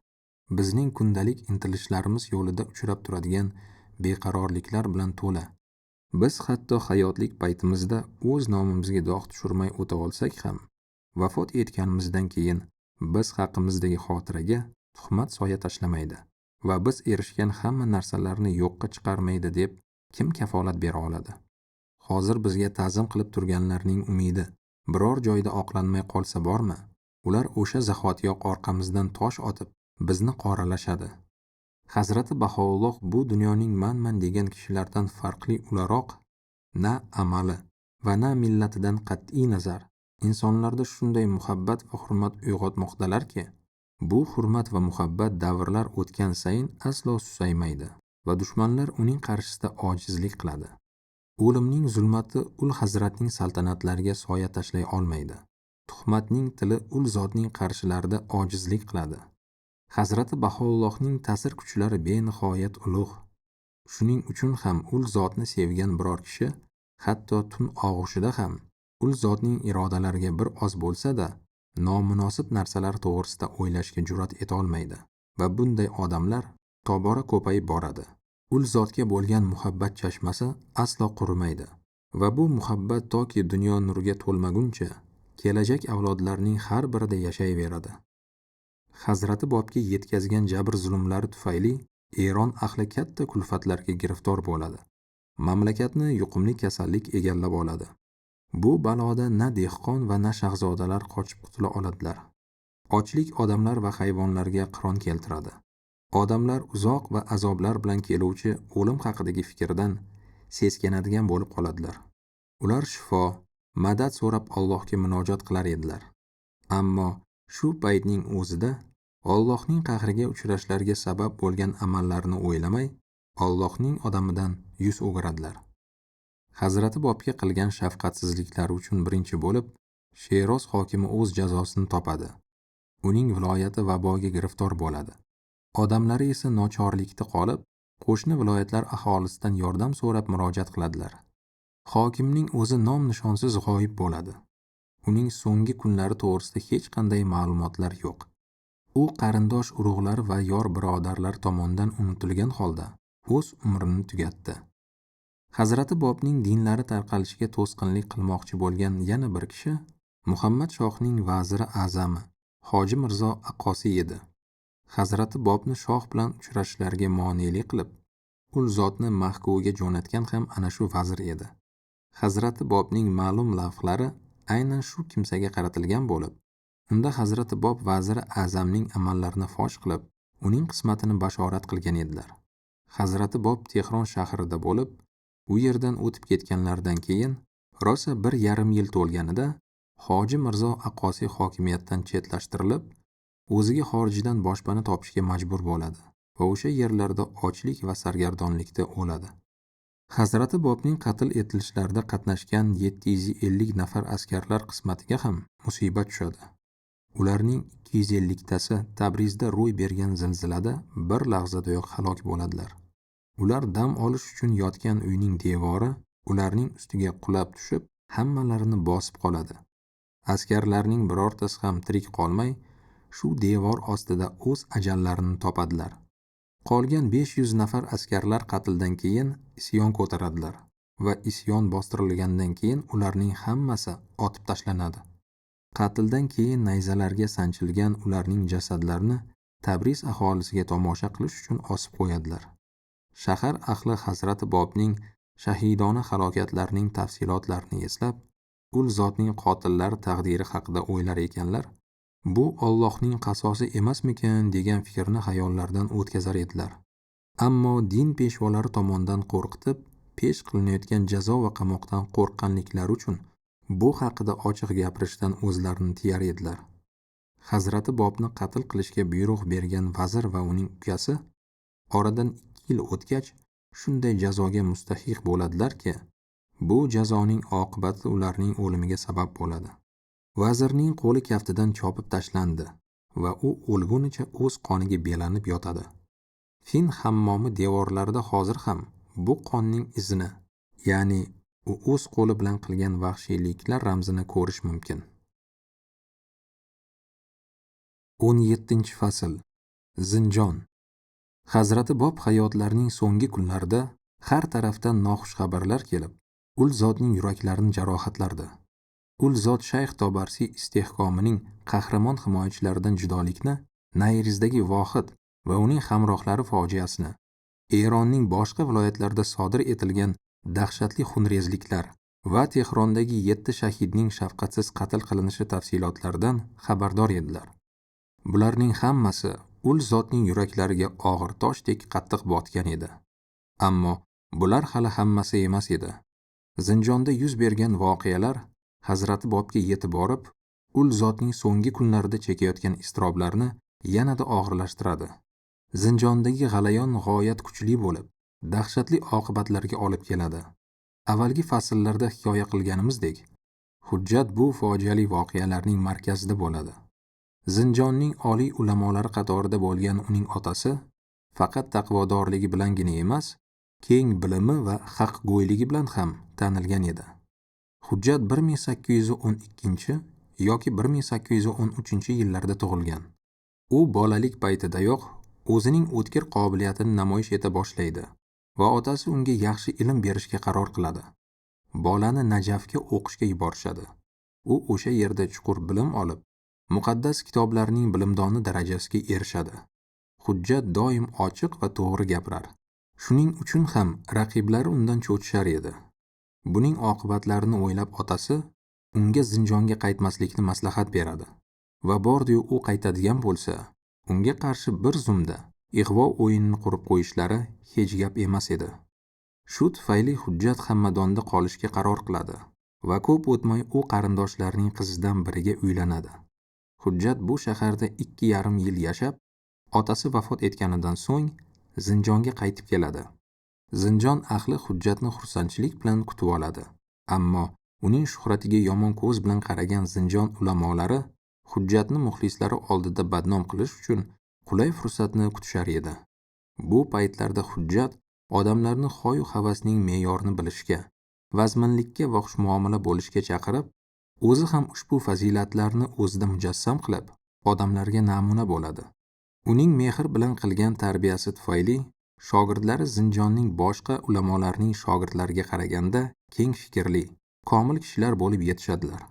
bizning kundalik intilishlarimiz yo'lida uchrab turadigan beqarorliklar bilan to'la. Biz hatto hayotlik paytimizda o'z nomimizga dog' tushirmay o'ta olsak ham, vafot etganimizdan keyin biz haqimizdagi xotiraga tuhmat soya tashlamaydi va biz erishgan hamma narsalarni yo'qqa chiqarmaydi deb kim kafolat bera oladi? Hozir bizga ta'zim qilib turganlarning umidi biror joyda oqlanmay qolsa bormi? Ular o'sha zahotiyoq orqamizdan tosh otib bizni qoralashadi. Hazrati Baho'lloh bu dunyoning man degan kishilardan farqli o'laroq na amali va na millatidan qat'iy nazar insonlarda shunday muhabbat va hurmat uyg'otmoqdalarki, bu hurmat va muhabbat davrlar o'tgan sayin aslo susaymaydi va dushmanlar uning qarshisida ojizlik qiladi. O'limning zulmati ul hazratning saltanatlariga soya tashlay olmaydi. Tuhmatning tili ul zotning qarshilarida ojizlik qiladi. Hazrati Baho'llohning ta'sir kuchlari benihoyat ulug'. Shuning uchun ham ul zotni sevgan biror kishi hatto tun og'ushida ham ul zotning irodalariga bir oz bo'lsa-da nomunosib narsalar to'g'risida o'ylashga jur'at etolmaydi va bunday odamlar tobora ko'payib boradi. Ul zotga bo'lgan muhabbat chashmasi aslo qurimaydi va bu muhabbat toki dunyo nuriga to'lmaguncha kelajak avlodlarning har birida yashayveradi. Hazrati Bobga yetkazgan jabr-zulmlari tufayli Eron ahli katta kulfatlarga giriftor bo'ladi. Mamlakatni yuqumli kasallik egallab oladi. Bu baloda na dehqon va na shahzodalar qochib qutula oladilar. Ochlik odamlar va hayvonlarga qiron keltiradi. Odamlar uzoq va azoblar bilan keluvchi o'lim haqidagi fikrdan seskanadigan bo'lib qoladilar. Ular shifo, madad so'rab Allohga munojot qilar edilar. Ammo shu paytning o'zida Allohning qahriga uchrashlariga sabab bo'lgan amallarni o'ylamay, Allohning odamidan yuz o'giradilar. Hazrati Bobga qilgan shafqatsizliklari uchun birinchi bo'lib Sheroz hokimi o'z jazosini topadi. Uning viloyati vaboga giriftor bo'ladi. Odamlari esa nochorlikda qolib, qo'shni viloyatlar aholisidan yordam so'rab murojaat qiladilar. Hokimning o'zi nom-nishonsiz g'oyib bo'ladi. Uning so'nggi kunlari to'g'risida hech qanday ma'lumotlar yo'q. U qarindosh urug'lari va yor birodarlar tomonidan unutilgan holda o'z umrini tugatdi. Hazrati Bobning dinlari tarqalishiga to'sqinlik qilmoqchi bo'lgan yana bir kishi Muhammad shohning vaziri a'zami Hoji Mirzo Aqqosiy edi. Hazrati Bobni shoh bilan uchrashishlariga monelik qilib, ul zotni Mahkuga jo'natgan ham ana shu vazir edi. Hazrati Bobning ma'lum lavhlari aynan shu kimsaga qaratilgan bo'lib, unda Hazrati Bob vaziri a'zamning amallarini fosh qilib, uning qismatini bashorat qilgan edilar. Hazrati Bob Tehron shahrida bo'lib, u yerdan o'tib ketganlaridan keyin rosa 1,5 yil to'lganida Hoji Mirzo Aqqosiy hokimiyatdan chetlashtirilib, o'ziga xorijdan boshpana topishga majbur bo'ladi va o'sha yerlarda ochlik va sargardonlikda o'ladi. Hazrati Bobning qatl etilishlarida qatnashgan 750 nafar askarlar qismatiga ham musibat tushadi. Ularning 250tasi Tabrizda ro'y bergan zilzilada bir lahzadayoq halok bo'ladilar. Ular dam olish uchun yotgan uyning devori ularning ustiga qulab tushib, hammalarini bosib qoladi. Askarlarning birortasi ham tirik qolmay, shu devor ostida o'z ajallarini topadilar. Qolgan 500 nafar askarlar qatldan keyin isyon ko'taradilar va isyon bostirilgandan keyin ularning hammasi otib tashlanadi. Qatldan keyin nayzalarga sanchilgan ularning jasadlarini Tabriz aholisiga tomosha qilish uchun osib qo'yadilar. Shahar ahli Hazrati Bobning shahidona halokatlarining tafsilotlarini eslab, ul zotning qotillari taqdiri haqida o'ylar ekanlar, bu Allohning qasosi emasmikin degan fikrni xayollaridan o'tkazar edilar. Ammo din peshvolari tomonidan qo'rqitib, pesh qilinayotgan jazo va qamoqdan qo'rqqanliklari uchun bu haqida ochiq gapirishdan o'zlarini tiyar edilar. Hazrati Bobni qatl qilishga buyruq bergan vazir va uning ukasi oradan 2 yil o'tgach shunday jazoga mustahiq bo'ladilarki, bu jazoning oqibati ularning o'limiga sabab bo'ladi. Vazirning qo'li kaftidan chopib tashlandi va u o'lgunicha o'z qoniga belanib yotadi. Fin hammomi devorlarida hozir ham bu qonning izini, ya'ni u o'z qo'li bilan qilgan vahshiyliklar ramzini ko'rish mumkin. 17-fasl. Zinjon. Hazrati Bob hayotlarining so'nggi kunlarida har tarafdan noxush xabarlar kelib, ul zotning yuraklarini jarohatlardi. Ul zot Shayx Tobarsiy istehkomining qahramon himoyachilaridan judolikni, Nayrizdagi Vohid va uning hamrohlari fojiasini, Eronning boshqa viloyatlarida sodir etilgan dahshatli xunrezliklar va Tehrondagi 7 shahidning shafqatsiz qatl qilinishi tafsilotlaridan xabardor edilar. Bularning hammasi ul zotning yuraklariga og'ir toshdek qattiq botgan edi. Ammo bular hali hammasi emas edi. Zinjonda yuz bergan voqealar Hazrati Bobga yetib borib, ul zotning so'nggi kunlarida chekayotgan iztiroblarni yanada og'irlashtiradi. Zinjondagi g'alayon g'oyat kuchli bo'lib, dahshatli oqibatlarga olib keladi. Avvalgi fasllarda hikoya qilganimizdek, hujjat bu fojiali voqealarning markazida bo'ladi. Zinjonning oliy ulamolari qatorida bo'lgan uning otasi faqat taqvodorligi bilangina emas, keng bilimi va haqgo'yligi bilan ham tanilgan edi. Hujjat 1812 yoki 1813 yillarda tug'ilgan. U bolalik paytidayoq o'zining o'tkir qobiliyatini namoyish eta boshlaydi va otasi unga yaxshi ilm berishga qaror qiladi. Bolani Najafga o'qishga yuborishadi. U o'sha yerda chuqur bilim olib, muqaddas kitoblarning bilimdoni darajasiga erishadi. Hujjat doim ochiq va to'g'ri gapirar. Shuning uchun ham raqiblari undan cho'chishar edi. Buning oqibatlarini o'ylab otasi unga zinjonga qaytmaslikni maslahat beradi va bordi-yu u qaytadigan bo'lsa, unga qarshi bir zumda ig'vo o'yinini qurib qo'yishlari hech gap emas edi. Shu tufayli Hujjat Hammadonda qolishga qaror qiladi va ko'p o'tmay u qarindoshlarining qizidan biriga uylanadi. Hujjat bu shaharda 2,5 yil yashab, otasi vafot etganidan so'ng zinjonga qaytib keladi. Zinjon ahli Hujjatni xursandchilik bilan kutib oladi. Ammo uning shuhratiga yomon ko'z bilan qaragan zinjon ulamolari Hujjatni muxlislari oldida badnom qilish uchun qulay fursatni kutishar edi. Bu paytlarda Hujjat odamlarni xoyu havasning me'yorini bilishga, vazminlikka va xushmuomala bo'lishga chaqirib, o'zi ham ushbu fazilatlarni o'zida mujassam qilib, odamlarga namuna bo'ladi. Uning mehr bilan qilgan tarbiyasi tufayli shogirdlari zinjonning boshqa ulamolarning shogirdlariga qaraganda keng fikrli, komil kishilar bo'lib yetishadilar.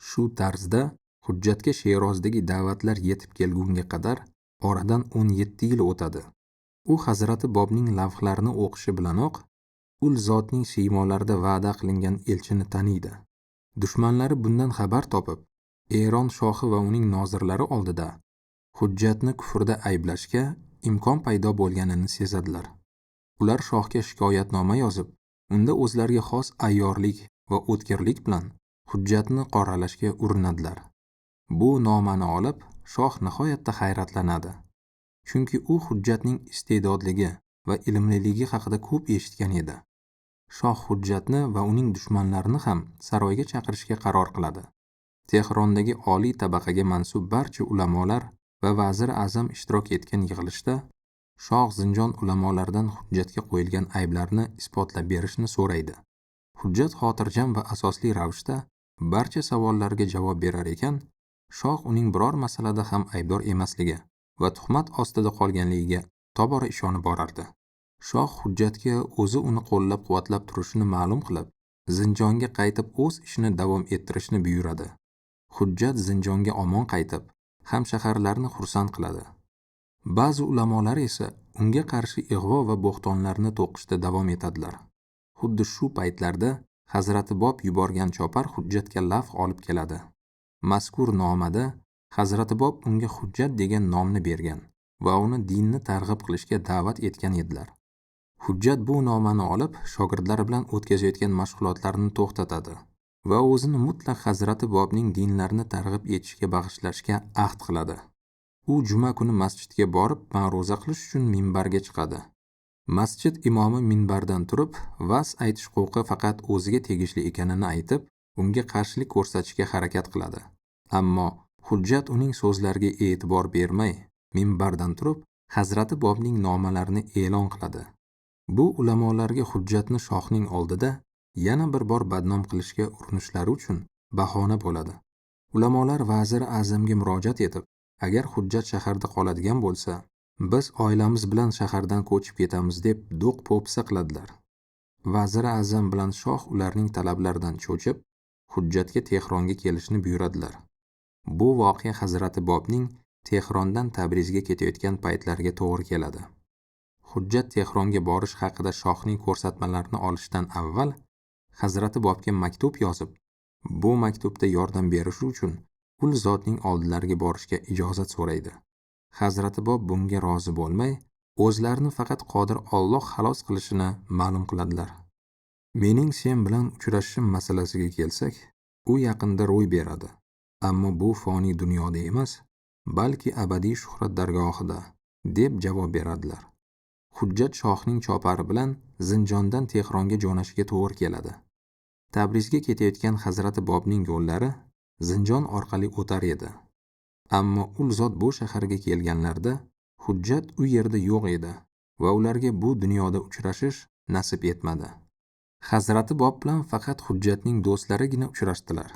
Shu tarzda Hujjatga Sherozdagi da'vatlar yetib kelgunga qadar oradan 17 yil o'tadi. U Hazrati Bobning lavhlarini o'qishi bilanoq ul zotning siymolarida va'da qilingan elchini taniydi. Dushmanlari bundan xabar topib, Eron shohi va uning nozirlari oldida Hujjatni kufrda ayblashga imkon paydo bo'lganini sezadilar. Ular shohga shikoyatnoma yozib, unda o'zlariga xos ayyorlik va o'tkirlik bilan Hujjatni qoralashga urinadilar. Bu nomani olib, shoh nihoyatda hayratlanadi. Chunki u Hujjatning iste'dodligi va ilmliligi haqida ko'p eshitgan edi. Shoh Hujjatni va uning dushmanlarini ham saroyga chaqirishga qaror qiladi. Tehrondagi oliy tabaqaga mansub barcha ulamolar va vazir azam ishtirok etgan yig'ilishda shoh zinjon ulamolaridan Hujjatga qo'yilgan ayblarni isbotlab berishni so'raydi. Hujjat xotirjam va asosli ravishda barcha savollarga javob berar ekan, shoh uning biror masalada ham aybdor emasligi va tuhmat ostida qolganligiga tobora ishonib borardi. Shoh Hujjatga o'zi uni qo'llab-quvvatlab turishini ma'lum qilib, zinjonga qaytib o'z ishini davom ettirishni buyuradi. Hujjat zinjonga omon qaytib, hamshaharlarni xursand qiladi. Ba'zi ulamolar esa unga qarshi ig'vo va bo'xtonlarni to'qishda davom etadilar. Xuddi shu paytlarda Hazrati Bob yuborgan chopar Hujjatga laf olib keladi. Mazkur nomada Hazrati Bob unga Hujjat degan nomni bergan va uni dinni targ'ib qilishga da'vat etgan edilar. Hujjat bu nomani olib, shogirdlari bilan o'tkazayotgan mashg'ulotlarini to'xtatadi va o'zini mutlaq Hazrati Bobning dinlarini targ'ib etishga bag'ishlashga ahd qiladi. U juma kuni masjidga borib, ma'ruza qilish uchun minbarga chiqadi. Masjid imomi minbardan turib, va'z aytish huquqi faqat o'ziga tegishli ekanini aytib, unga qarshilik ko'rsatishga harakat qiladi. Ammo Hujjat uning so'zlariga e'tibor bermay, minbardan turib, Hazrati Bobning nomalarini e'lon qiladi. Bu ulamolarga Hujjatni shohning oldida yana bir bor badnom qilishga urinishlari uchun bahona bo'ladi. Ulamolar vazir azamga murojaat etib, agar Hujjat shaharda qoladigan bo'lsa, biz oilamiz bilan shahardan ko'chib ketamiz deb do'q-po'pisa qiladilar. Vazir azam bilan shoh ularning talablaridan cho'chib, Hujjatga Tehronga kelishni buyuradilar. Bu voqea Hazrati Bobning Tehrondan Tabrizga ketayotgan paytlariga to'g'ri keladi. Hujjat Tehronga borish haqida shohning ko'rsatmalarini olishdan avval Hazrati Bobga maktub yozib, bu maktubda yordam berishi uchun ul zotning oldilariga borishga ijozat so'raydi. Hazrati Bob bunga rozi bo'lmay, o'zlarini faqat Qodir Alloh xalos qilishini ma'lum qiladilar. Mening sen bilan uchrashishim masalasiga kelsak, u yaqinda ro'y beradi. Ammo bu foniy dunyoda emas, balki abadiy shuhrat dargohida, deb javob beradilar. Hujjat shohning chopari bilan zinjondan Tehronga jo'nashiga to'g'ri keladi. Tabrizga ketayotgan Hazrati Bobning yo'llari zinjon orqali o'tar edi. Ammo ul zot bu shaharga kelganlarida Hujjat u yerda yo'q edi va ularga bu dunyoda uchrashish nasib etmadi. Hazrati Bob bilan faqat Hujjatning do'stlarigina uchrashdilar.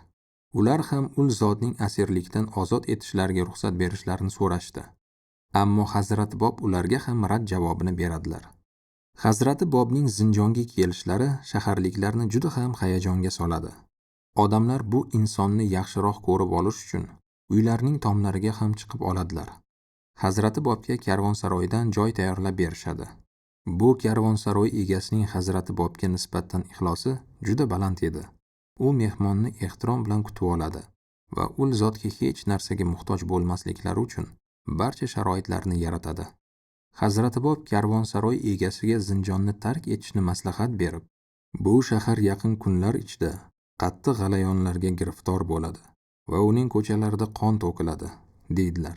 Ular ham ul zotning asirlikdan ozod etishlariga ruxsat berishlarini so'rashdi. Ammo Hazrati Bob ularga ham rad javobini beradilar. Hazrati Bobning zinjonga kelishlari shaharliklarni juda ham hayajonga soladi. Odamlar bu insonni yaxshiroq ko'rib olish uchun Uylarning tomlariga ham chiqib oladilar. Hazrati Bobga karvonsaroydan joy tayyorlab berishadi. Bu karvonsaroy egasining Hazrati Bobga nisbatan ixlosi juda baland edi. U mehmonni ehtirom bilan kutib oladi va u zotga hech narsaga muhtoj bo'lmasliklari uchun barcha sharoitlarni yaratadi. Hazrati Bob karvonsaroy egasiga Zinjonni tark etishni maslahat berib, bu shahar yaqin kunlar ichida qattiq g'alayonlarga giriftor bo'ladi va uning ko'chalarida qon to'kiladi, deydilar.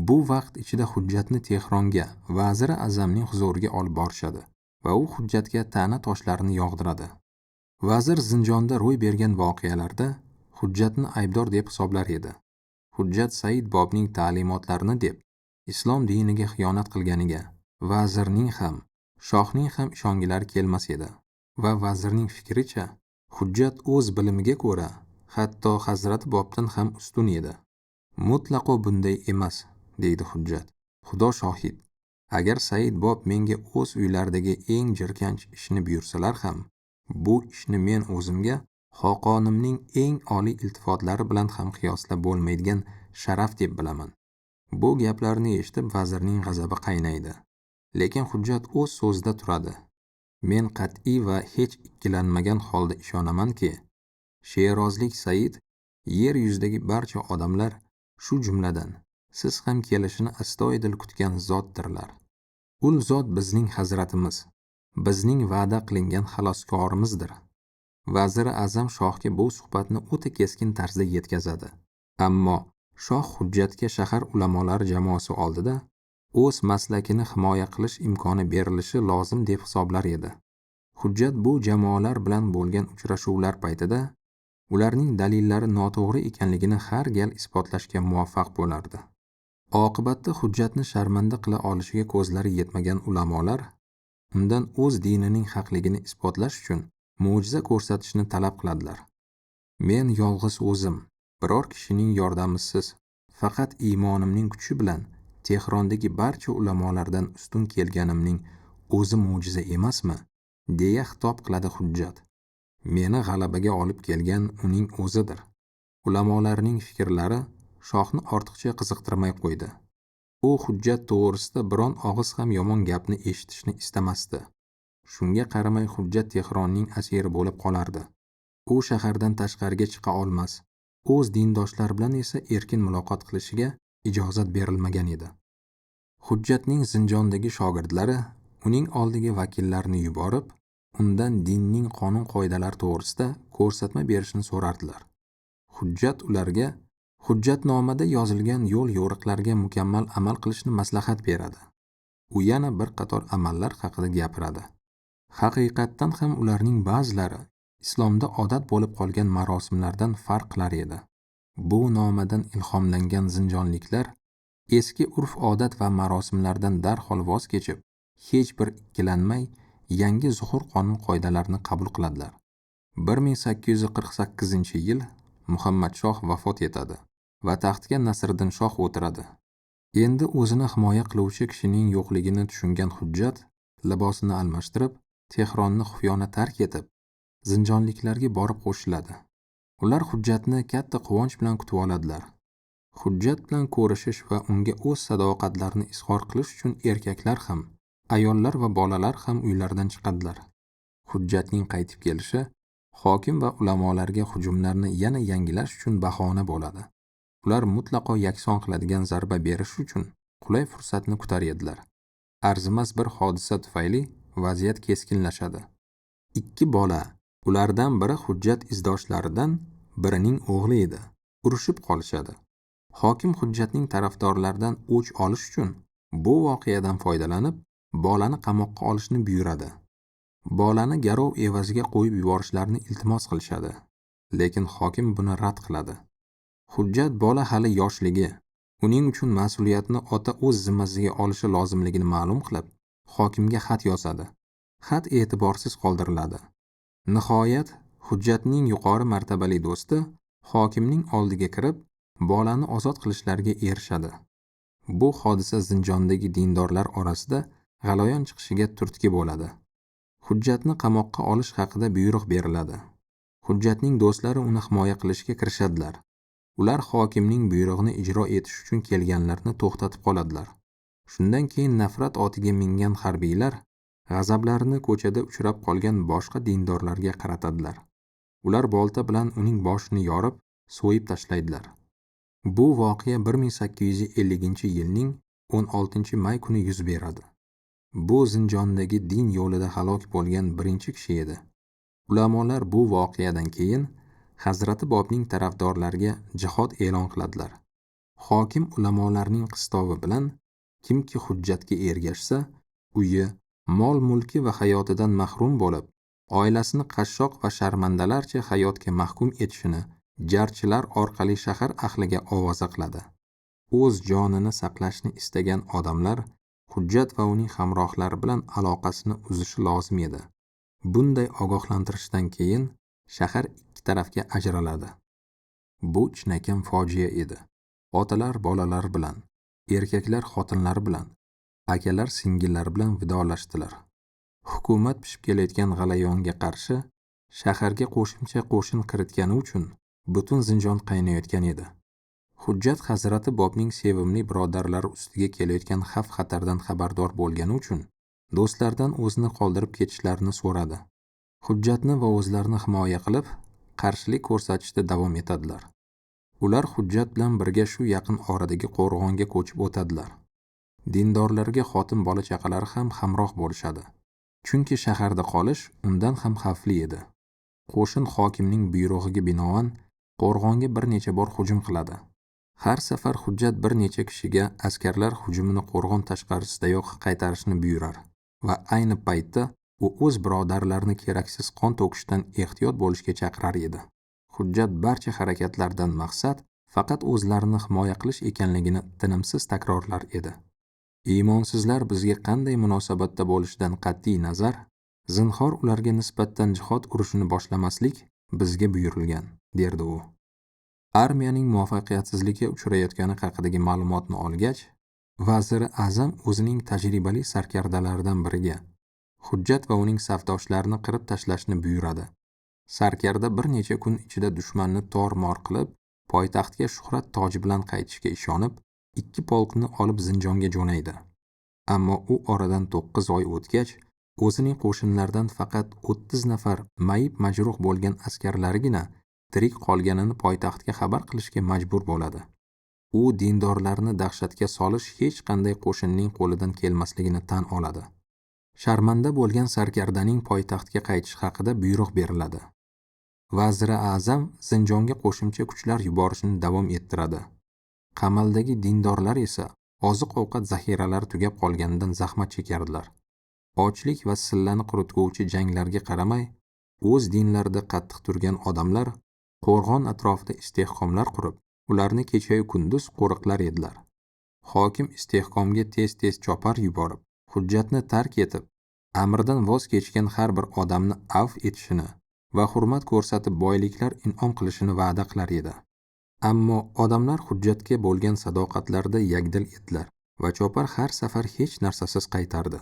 Bu vaqt ichida hujjatni Tehronga vaziri Azamning huzuriga olib borishadi va u hujjatga ta'na toshlarini yog'diradi. Vazir Zinjonda ro'y bergan voqealarda hujjatni aybdor deb hisoblar edi. Hujjat Said Bobning ta'limotlarini deb islom diniga xiyonat qilganiga vazirning ham, shohning ham ishongilari kelmas edi va vazirning fikricha hujjat o'z bilimiga ko'ra hatto Hazrati Bobdan ham ustun edi. Mutlaqo bunday emas, deydi hujjat. Xudo shohid, agar Said Bob menga o'z uylaridagi eng jirkanch ishni buyursalar ham, bu ishni men o'zimga xoqonimning eng oliy iltifotlari bilan ham qiyoslab bo'lmaydigan sharaf deb bilaman. Bu gaplarni eshitib vazirning g'azabi qaynaydi. Lekin hujjat o'z so'zida turadi. Men qat'iy va hech ikkilanmagan holda ishonamanki, Sherozlik Said yer yuzidagi barcha odamlar, shu jumladan siz ham kelishini astoydil kutgan zotdirlar. Ul zot bizning hazratimiz, bizning va'da qilingan xaloskorimizdir. Vaziri Azam shohga bu suhbatni o'ta keskin tarzda yetkazadi. Ammo shoh hujjatga shahar ulamolari jamoasi oldida o'z maslakini himoya qilish imkoni berilishi lozim deb hisoblar edi. Hujjat bu jamoalar bilan bo'lgan uchrashuvlar paytida ularning dalillari noto'g'ri ekanligini har gal isbotlashga muvaffaq bo'lardi. Oqibatda hujjatni sharmanda qila olishiga ko'zlari yetmagan ulamolar undan o'z dinining haqligini isbotlash uchun mo'jiza ko'rsatishni talab qiladilar. Men yolg'iz o'zim, biror kishining yordamisiz, faqat iymonimning kuchi bilan Tehrondagi barcha ulamolardan ustun kelganimning o'zi mo'jiza emasmi? Deya xitob qiladi hujjat. Meni g'alabaga olib kelgan uning o'zidir. Ulamolarning fikrlari shohni ortiqcha qiziqtirmay qo'ydi. U hujjat to'g'risida biron og'iz ham yomon gapni eshitishni istamasdi. Shunga qaramay hujjat Tehronning asiri bo'lib qolardi. U shahardan tashqariga chiqa olmas, o'z dindoshlar bilan esa erkin muloqot qilishiga ijozat berilmagan edi. Hujjatning Zinjondagi shogirdlari uning oldiga vakillarni yuborib, undan dinning qonun-qoidalari to'g'risida ko'rsatma berishni so'rardilar. Hujjat ularga hujjatnomada yozilgan yo'l-yo'riqlarga mukammal amal qilishni maslahat beradi. U yana bir qator amallar haqida gapiradi. Haqiqatdan ham ularning ba'zilari islomda odat bo'lib qolgan marosimlardan farq qilar edi. Bu nomadan ilhomlangan zinjonliklar eski urf-odat va marosimlardan darhol voz kechib, hech bir ikkilanmay yangi zuhur qonun-qoidalarni qabul qiladilar. 1848-yil Muhammad shoh vafot etadi va taxtga Nasriddin shoh o'tiradi. Endi o'zini himoya qiluvchi kishining yo'qligini tushungan hujjat libosini almashtirib, Tehronni xufiyona tark etib, zinjonliklarga borib qo'shiladi. Ular hujjatni katta quvonch bilan kutib oladilar. Hujjat bilan ko'rishish va unga o'z sadoqatlarini izhor qilish uchun erkaklar ham, ayollar va bolalar ham uylaridan chiqadilar. Hujjatning qaytib kelishi hokim va ulamolarga hujumlarni yana yangilash uchun bahona bo'ladi. Ular mutlaqo yakson qiladigan zarba berish uchun qulay fursatni kutar edilar. Arzimas bir hodisa tufayli vaziyat keskinlashadi. 2 bola, ulardan biri hujjat izdoshlaridan birining o'g'li edi, urushib qolishadi. Hokim hujjatning tarafdorlaridan o'ch olish uchun bu voqeadan foydalanib, bolani qamoqqa olishni buyuradi. Bolani garov evaziga qo'yib yuborishlarini iltimos qilishadi, lekin hokim buni rad qiladi. Hujjat bola hali yoshligi, uning uchun mas'uliyatni ota o'z zimmasiga olishi lozimligini ma'lum qilib, hokimga xat yozadi. Xat e'tiborsiz qoldiriladi. Nihoyat hujjatning yuqori martabali do'sti hokimning oldiga kirib, bolani ozod qilishlariga erishadi. Bu hodisa Zinjondagi dindorlar orasida g'alayon chiqishiga turtki bo'ladi. Hujjatni qamoqqa olish haqida buyruq beriladi. Hujjatning do'stlari uni himoya qilishga kirishadilar. Ular hokimning buyrug'ini ijro etish uchun kelganlarni to'xtatib qoladilar. Shundan keyin nafrat otiga mingan harbiylar g'azablarini ko'chada uchrab qolgan boshqa dindorlarga qaratadilar. Ular bolta bilan uning boshini yorib, so'yib tashlaydilar. Bu voqea 1850-yilning 16-may kuni yuz beradi. Bu Zinjondagi din yo'lida halok bo'lgan birinchi kishi edi. Ulamolar bu voqeadan keyin Hazrati Bobning tarafdorlariga jihod e'lon qiladilar. Hokim ulamolarning qistovi bilan kimki hujjatga ergashsa, uyi, mol-mulki va hayotidan mahrum bo'lib, oilasini qashshoq va sharmandalarcha hayotga mahkum etishini jarchilar orqali shahar ahliga ovoza qiladi. O'z jonini saqlashni istagan odamlar hujjat va uning hamrohlari bilan aloqasini uzishi lozim edi. Bunday ogohlantirishdan keyin shahar ikki tarafga ajraladi. Bu chinakam fojia edi. Otalar bolalar bilan, erkaklar xotinlar bilan, akalar singillar bilan vidolashdilar. Hukumat pishib kelayotgan g'alayonga qarshi shaharga qo'shimcha qo'shin kiritgani uchun butun Zinjon qaynayotgan edi. Hujjat Hazrati Bobning sevimli birodarlari ustiga kelayotgan xavf-xatardan xabardor bo'lgani uchun do'stlardan o'zini qoldirib ketishlarini so'radi. Hujjatni va o'zlarini himoya qilib, qarshilik ko'rsatishda davom etadilar. Ular hujjat bilan birga shu yaqin oradagi qo'rg'onga ko'chib o'tadilar. Dindorlarga xotin bola-chaqalari ham hamroh bo'lishadi. Chunki shaharda qolish undan ham xavfli edi. Qo'shin hokimning buyrug'iga binoan qo'rg'onga bir necha bor hujum qiladi. Har safar hujjat bir necha kishiga askarlar hujumini qo'rg'on tashqarisidayoq qaytarishni buyurar va ayni paytda u o'z birodarlarini keraksiz qon to'kishdan ehtiyot bo'lishga chaqirar edi. Hujjat barcha harakatlardan maqsad faqat o'zlarini himoya qilish ekanligini tinimsiz takrorlar edi. Iymonsizlar bizga qanday munosabatda bo'lishidan qat'iy nazar, zinhor ularga nisbatan jihod urushini boshlamaslik bizga buyurilgan, derdi u. Armiyaning muvaffaqiyatsizlikka uchrayotgani haqidagi ma'lumotni olgach, vaziri Azam o'zining tajribali sarkardalaridan biriga hujjat va uning safdoshlarini qirib tashlashni buyuradi. Sarkarda bir necha kun ichida dushmanni tor-mor qilib, poytaxtga shuhrat toji bilan qaytishga ishonib, 2 polkni olib Zinjonga jo'naydi. Ammo u oradan 9 oy o'tgach, o'zining qo'shinlaridan faqat 30 nafar mayib majruh bo'lgan askarlarigina tirik qolganini poytaxtga xabar qilishga majbur bo'ladi. U dindorlarni dahshatga solish hech qanday qo'shinning qo'lidan kelmasligini tan oladi. Sharmanda bo'lgan sarkardaning poytaxtga qaytish haqida buyruq beriladi. Vaziri Azam Zinjonga qo'shimcha kuchlar yuborishni davom ettiradi. Qamaldagi dindorlar esa oziq-ovqat zaxiralari tugab qolganidan zahmat chekardilar. Ochlik va sillani qurituvchi janglarga qaramay, o'z dinlarida qattiq turgan odamlar qo'rg'on atrofida istehkomlar qurib, ularni kecha-yu kunduz qo'riqlar edilar. Hokim istehkomga tez-tez chopar yuborib, hujjatni tark etib, amrdan voz kechgan har bir odamni afv etishini va hurmat ko'rsatib boyliklar in'om qilishini va'da qilar edi. Ammo odamlar hujjatga bo'lgan sadoqatlarida yagdil edilar va chopar har safar hech narsasiz qaytardi.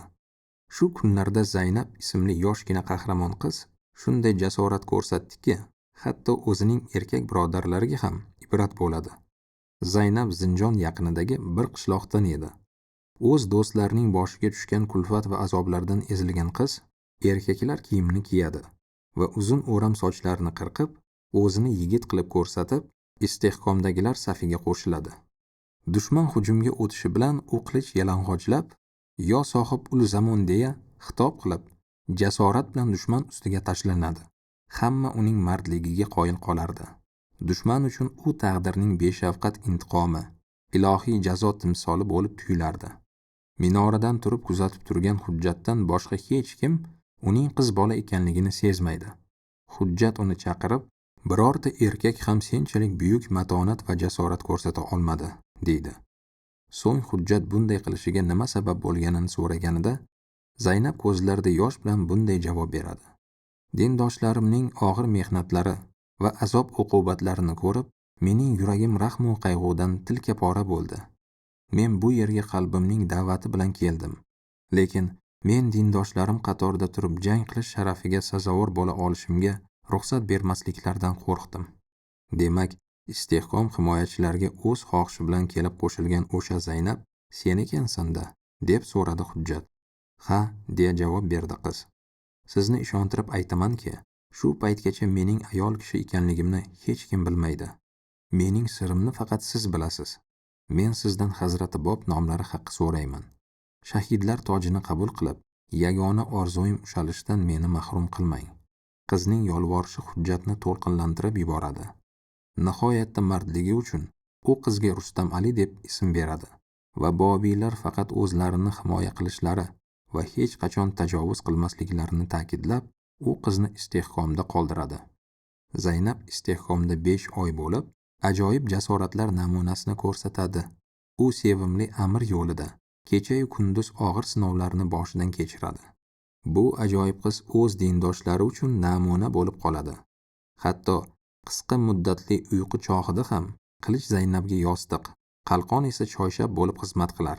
Shu kunlarda Zaynab ismli yoshgina qahramon qiz shunday jasorat ko'rsatdiki, hatto o'zining erkak birodarlariga ham ibrat bo'ladi. Zaynab Zinjon yaqinidagi bir qishloqdan edi. O'z do'stlarining boshiga tushgan kulfat va azoblardan ezilgan qiz erkaklar kiyimini kiyadi va uzun o'ram sochlarini qirqib, o'zini yigit qilib ko'rsatib, istehkomdagilar safiga qo'shiladi. Dushman hujumga o'tishi bilan u qilich yalang'ochlab, yo sohib ul zamon deya xitob qilib, jasorat bilan dushman ustiga tashlanadi. Hamma uning mardligiga qoyil qolardi. Dushman uchun u taqdirning beshafqat intiqomi, ilohiy jazo timsoli bo'lib tuyulardi. Minoradan turib kuzatib turgan hujjatdan boshqa hech kim uning qiz bola ekanligini sezmaydi. Hujjat uni chaqirib, birorta erkak ham senchalik buyuk matonat va jasorat ko'rsata olmadi, deydi. So'ng hujjat bunday qilishiga nima sabab bo'lganini so'raganida, Zaynab ko'zlarida yosh bilan bunday javob beradi. Dindoshlarimning og'ir mehnatlari va azob uqubatlarini ko'rib, mening yuragim rahmu qayg'udan tilka-pora bo'ldi. Men bu yerga qalbimning da'vati bilan keldim. Lekin men dindoshlarim qatorida turib jang qilish sharafiga sazovor bo'la olishimga ruxsat bermasliklaridan qo'rqdim. Demak, istehkom himoyachilarga o'z xohishi bilan kelib qo'shilgan o'sha Zaynab sen ekansan-da, deb so'radi Hujjat. Ha, deya javob berdi qiz. Sizni ishontirib aytamanki, shu paytgacha mening ayol kishi ekanligimni hech kim bilmaydi. Mening sirimni faqat siz bilasiz. Men sizdan Hazrati Bob nomlari haqi so'rayman. Shahidlar tojini qabul qilib, yagona orzuim ushalishdan meni mahrum qilmang. Qizning yolvorishi Hujjatni to'lqinlantirib yuboradi. Nihoyatda mardligi uchun u qizga Rustam Ali deb ism beradi va bobiylar faqat o'zlarini himoya qilishlari va hech qachon tajovuz qilmasliklarini ta'kidlab, u qizni istehkomda qoldiradi. Zaynab istehkomda 5 oy bo'lib, ajoyib jasoratlar namunasini ko'rsatadi. U sevimli Amir yo'lida kecha-yu kunduz og'ir sinovlarni boshidan kechiradi. Bu ajoyib qiz o'z dindoshlari uchun namuna bo'lib qoladi. Hatto qisqa muddatli uyqu chog'ida ham qilich Zaynabga yostiq, qalqon esa choyshab bo'lib xizmat qilar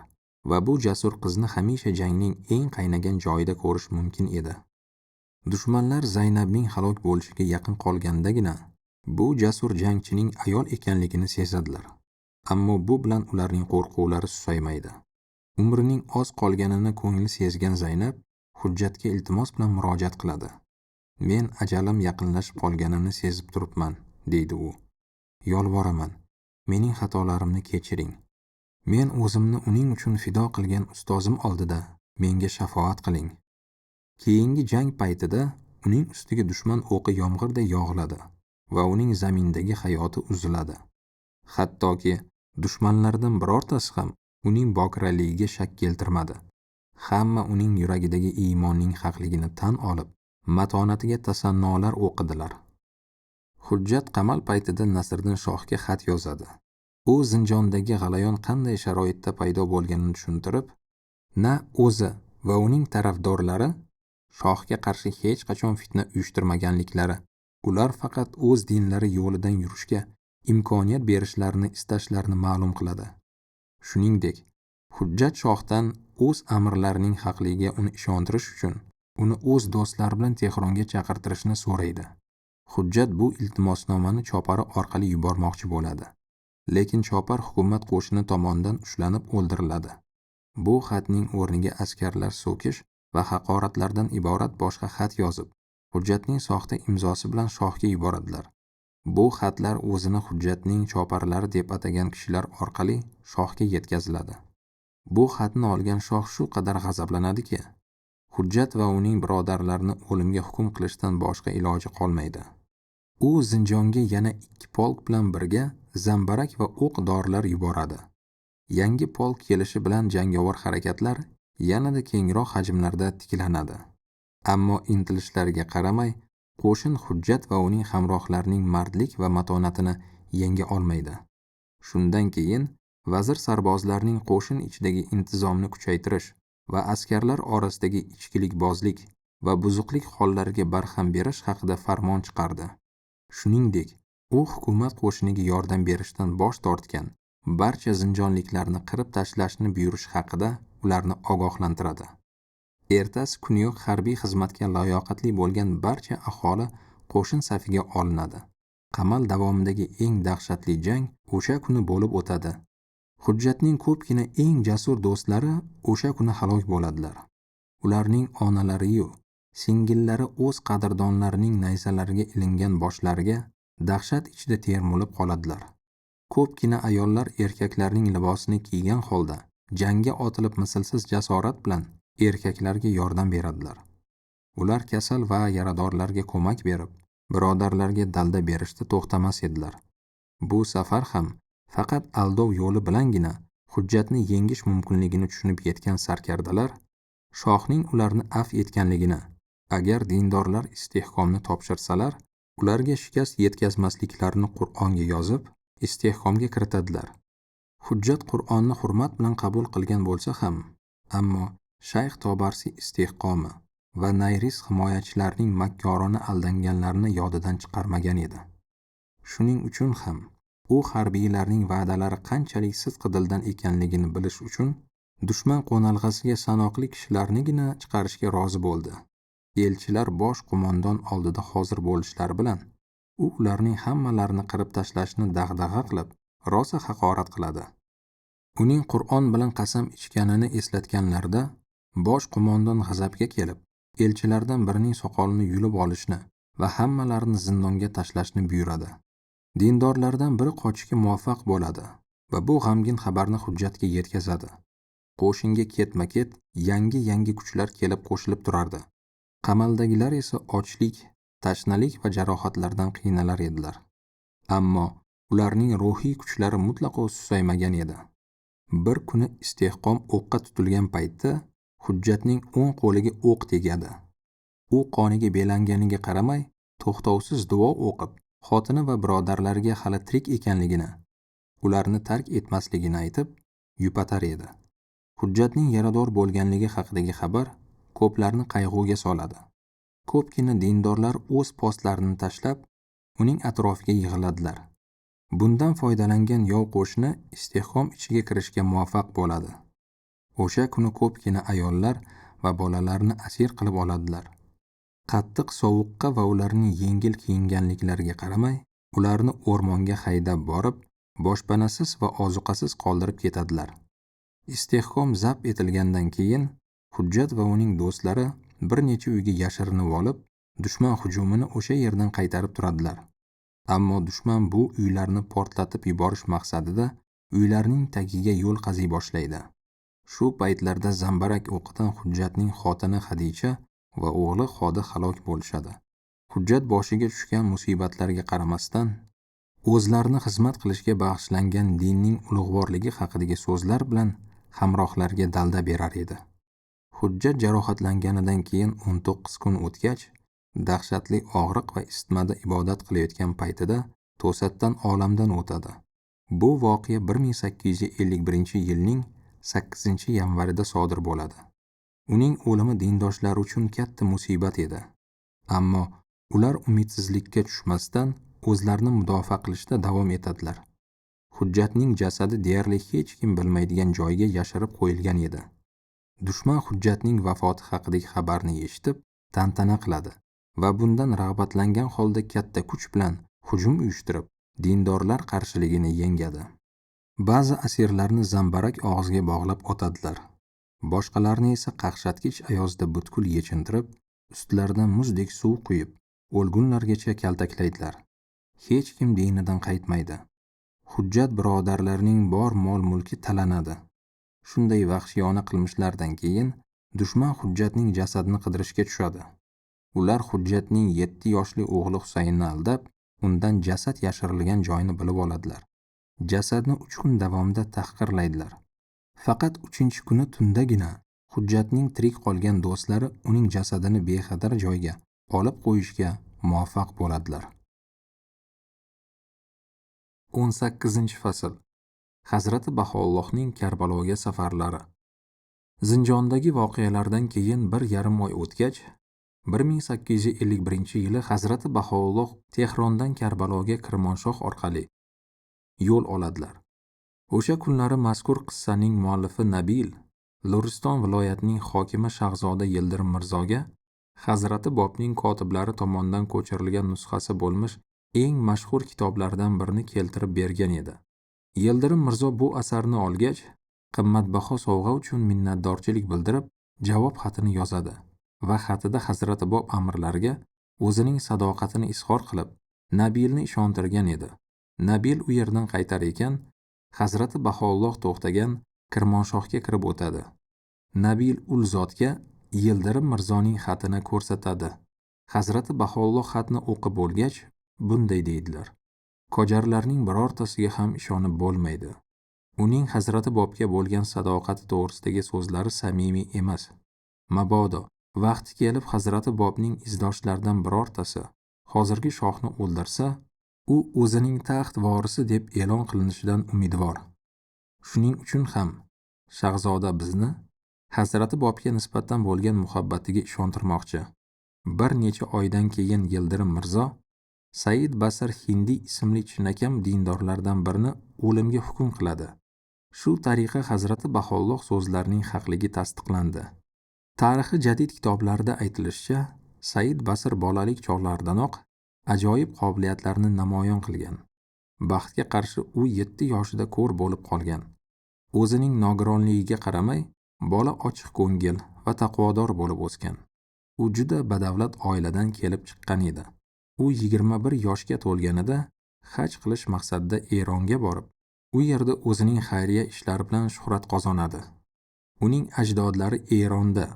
va bu jasur qizni hamisha jangning eng qaynagan joyida ko'rish mumkin edi. Dushmanlar Zaynabning halok bo'lishiga yaqin qolgandagina bu jasur jangchining ayol ekanligini sezadilar. Ammo bu bilan ularning qo'rquvlari susaymaydi. Umrining oz qolganini ko'ngli sezgan Zaynab Hujjatga iltimos bilan murojaat qiladi. Men ajalim yaqinlashib qolganini sezib turibman, deydi u. Yolvoraman, mening xatolarimni kechiring. Men o'zimni uning uchun fido qilgan ustozim oldida menga shafoat qiling. Keyingi jang paytida uning ustiga dushman o'qi yomg'irday yog'iladi va uning zamindagi hayoti uziladi. Hattoki dushmanlardan birortasi ham uning bokiraligiga shak keltirmadi. Hamma uning yuragidagi iymonning haqligini tan olib, matonatiga tasannolar o'qidilar. Hujjat qamal paytida Nasriddin shohga xat yozadi. U zinjondagi g'alayon qanday sharoitda paydo bo'lganini tushuntirib, na o'zi va uning tarafdorlari shohga qarshi hech qachon fitna uyushtirmaganliklari, ular faqat o'z dinlari yo'lidan yurishga imkoniyat berishlarini istashlarini ma'lum qiladi. Shuningdek, Hujjat shohdan o'z amirlarining haqligiga uni ishontirish uchun uni o'z do'stlari bilan Tehronga chaqirtirishni so'raydi. Hujjat bu iltimosnomani chopari orqali yubormoqchi bo'ladi, lekin chopar hukumat qo'shini tomonidan ushlanib o'ldiriladi. Bu xatning o'rniga askarlar so'kish va haqoratlardan iborat boshqa xat yozib, Hujjatning soxta imzosi bilan shohga yuboradilar. Bu xatlar o'zini Hujjatning choparlari deb atagan kishilar orqali shohga yetkaziladi. Bu xatni olgan shoh shu qadar g'azablanadiki, Hujjat va uning birodarlarini o'limga hukm qilishdan boshqa iloji qolmaydi. U zinjonga yana 2 polk bilan birga zambarak va o'q-dorilar yuboradi. Yangi polk kelishi bilan jangovar harakatlar yanada kengroq hajmlarda tiklanadi. Ammo intilishlariga qaramay, qo'shin Hujjat va uning hamrohlarining mardlik va matonatini yenga olmaydi. Shundan keyin vazir sarbozlarning qo'shin ichidagi intizomni kuchaytirish va askarlar orasidagi ichkilikbozlik va buzuqlik hollariga barham berish haqida farmon chiqardi. Shuningdek, u hukumat qo'shiniga yordam berishdan bosh tortgan barcha zinjonliklarni qirib tashlashni buyurish haqida ularni ogohlantiradi. Ertasi kuniyoq harbiy xizmatga layoqatli bo'lgan barcha aholi qo'shin safiga olinadi. Qamal davomidagi eng dahshatli jang o'sha kuni bo'lib o'tadi. Hujjatning ko'pgina eng jasur do'stlari o'sha kuni halok bo'ladilar. Ularning onalari-yu singillari o'z qadrdonlarining nayzalariga ilingan boshlariga dahshat ichida termulib qoladilar. Ko'pgina ayollar erkaklarning libosini kiygan holda jangga otilib mislsiz jasorat bilan erkaklarga yordam beradilar. Ular kasal va yaradorlarga ko'mak berib, birodarlarga dalda berishda to'xtamas edilar. Bu safar ham faqat aldov yo'li bilangina Hujjatni yengish mumkinligini tushunib yetgan sarkardalar shohning ularni afv etganligini, agar dindorlar istehkomni topshirsalar, ularga shikast yetkazmasliklarini Qur'onga yozib, istehkomga kiritadilar. Hujjat Qur'onni hurmat bilan qabul qilgan bo'lsa ham, ammo Shayx Tobarsi istehkomi va Nayris himoyachilarining makkorona aldanganlarini yodidan chiqarmagan edi. Shuning uchun ham u harbiylarning va'dalari qanchalik sidqi dildan ekanligini bilish uchun dushman qo'nalg'asiga sanoqli kishilarnigina chiqarishga rozi bo'ldi. Elchilar bosh qo'mondon oldida hozir bo'lishlari bilan U ularning hammalarini qirib tashlashni dag'dag'a qilib, rosa haqorat qiladi. Uning Qur'on bilan qasam ichganini eslatganlarda bosh qo'mondon g'azabga kelib, elchilardan birining soqolini yulib olishni va hammalarini zindonga tashlashni buyuradi. Dindorlardan biri qochishga muvaffaq bo'ladi va bu g'amgin xabarni Hujjatga yetkazadi. Qo'shinga ketma-ket yangi kuchlar kelib qo'shilib turardi. Qamaldagilar esa ochlik, tashnalik va jarohatlardan qiynalar edilar. Ammo ularning ruhiy kuchlari mutlaqo susaymagan edi. Bir kuni istehkom o'qqa tutilgan paytda Hujjatning o'ng qo'liga o'q tegadi. U qoniga belanganiga qaramay, to'xtovsiz duo o'qib, xotini va birodarlariga hali tirik ekanligini, ularni tark etmasligini aytib, yupatar edi. Hujjatning yarador bo'lganligi haqidagi xabar ko'plarni qayg'uga soladi. Ko'pgina dindorlar o'z postlarini tashlab, uning atrofiga yig'iladilar. Bundan foydalangan yov qo'shini istehkom ichiga kirishga muvaffaq bo'ladi. O'sha kuni ko'pgina ayollar va bolalarni asir qilib oladilar. Qattiq sovuqqa va ularning yengil kiyinganliklariga qaramay, ularni o'rmonga haydab borib, boshpanasiz va ozuqasiz qoldirib ketadilar. Istehkom zabt etilgandan keyin Hujjat va uning do'stlari bir necha uyga yashirinib olib, dushman hujumini o'sha yerdan qaytarib turadilar. Ammo dushman bu uylarni portlatib yuborish maqsadida uylarning tagiga yo'l qaziy boshlaydi. Shu paytlarda zambarak o'qidan Hujjatning xotini Xadicha va o'g'li Xodi halok bo'lishadi. Hujjat boshiga tushgan musibatlarga qaramasdan, o'zlarini xizmat qilishga bag'ishlangan dinning ulug'vorligi haqidagi so'zlar bilan hamrohlarga dalda berar edi. Hujjat jarohatlanganidan keyin 19 kun o'tgach, dahshatli og'riq va isitmada ibodat qilayotgan paytida to'satdan olamdan o'tadi. Bu voqea 1851-yilning 8-yanvarida sodir bo'ladi. Uning o'limi dindoshlar uchun katta musibat edi. Ammo ular umidsizlikka tushmasdan o'zlarini mudofaa qilishda davom etadilar. Hujjatning jasadi deyarli hech kim bilmaydigan joyga yashirib qo'yilgan edi. Dushman Hujjatning vafoti haqidagi xabarni eshitib, tantana qiladi va bundan rag'batlangan holda katta kuch bilan hujum uyushtirib, dindorlar qarshiligini yengadi. Ba'zi asirlarni zambarak og'ziga bog'lab otadilar. Boshqalarni esa qaqshatgich ayozda butkul yechintirib, ustlaridan muzdek suv quyib, o'lgunlargacha kaltaklaydilar. Hech kim dinidan qaytmaydi. Hujjat birodarlarining bor mol-mulki talanadi. Shunday vahshiyona qilmishlardan keyin dushman Hujjatning jasadini qidirishga tushadi. Ular Hujjatning 7 yoshli o'g'li Husaynni aldab, undan jasad yashirilgan joyini bilib oladilar. Jasadni 3 kun davomida tahqirlaydilar. Faqat 3-kuni tundagina Hujjatning tirik qolgan do'stlari uning jasadini bexatar joyga olib qo'yishga muvaffaq bo'ladilar. 18-fasl. Hazrati Baho'llohning Karbaloga safarlari. Zinjondagi voqealardan keyin 1,5 oy o'tgach, 1851-yili Hazrati Baho'lloh Tehrondan Karbaloga Kirmonshoh orqali yo'l oladilar. O'sha kunlari mazkur qissaning muallifi Nabil Loriston viloyatining hokimi Shahzoda Yildirim Mirzoga Hazrati Bobning kotiblari tomonidan ko'chirilgan nusxasi bo'lmish eng mashhur kitoblardan birini keltirib bergan edi. Yildirim Mirzo bu asarni olgach, qimmatbaho sovg'a uchun minnatdorchilik bildirib, javob xatini yozadi va xatida Hazrati Bob amirlariga o'zining sadoqatini izhor qilib, Nabilni ishontirgan edi. Nabil u yerdan qaytar ekan, Hazrati Baho'lloh to'xtagan Kirmonshohga kirib o'tadi. Nabil ul zotga Yildirim Mirzoning xatini ko'rsatadi. Hazrati Baho'lloh xatni o'qib bo'lgach, bunday deydilar: Kojarlarning birortasiga ham ishonib bo'lmaydi. Uning Hazrati Bobga bo'lgan sadoqati to'g'risidagi so'zlari samimiy emas. Mabodo vaqti kelib Hazrati Bobning izdoshlaridan birortasi hozirgi shohni o'ldirsa, u o'zining taxt vorisi deb e'lon qilinishidan umidvor. Shuning uchun ham Shahzoda bizni Hazrati Bobga nisbatan bo'lgan muhabbatiga ishontirmoqchi. Bir necha oydan keyin Yildirim Mirzo Said Basr Hindi ismli chinakam dindorlardan birini o'limga hukm qiladi. Shu tariqa Hazrati Baho'lloh so'zlarining haqligi tasdiqlandi. Tarixi jadid kitoblarida aytilishicha, Said Basr bolalik chog'laridanoq ajoyib qobiliyatlarni namoyon qilgan. Baxtga qarshi u 7 yoshida ko'r bo'lib qolgan. O'zining nogironligiga qaramay, bola ochiq ko'ngil va taqvodor bo'lib o'sgan. U juda badavlat oiladan kelib chiqqan edi. U 21 yoshga to'lganida haj qilish maqsadida Eronga borib, u yerda o'zining xayriya ishlari bilan shuhrat qozonadi. Uning ajdodlari Eronda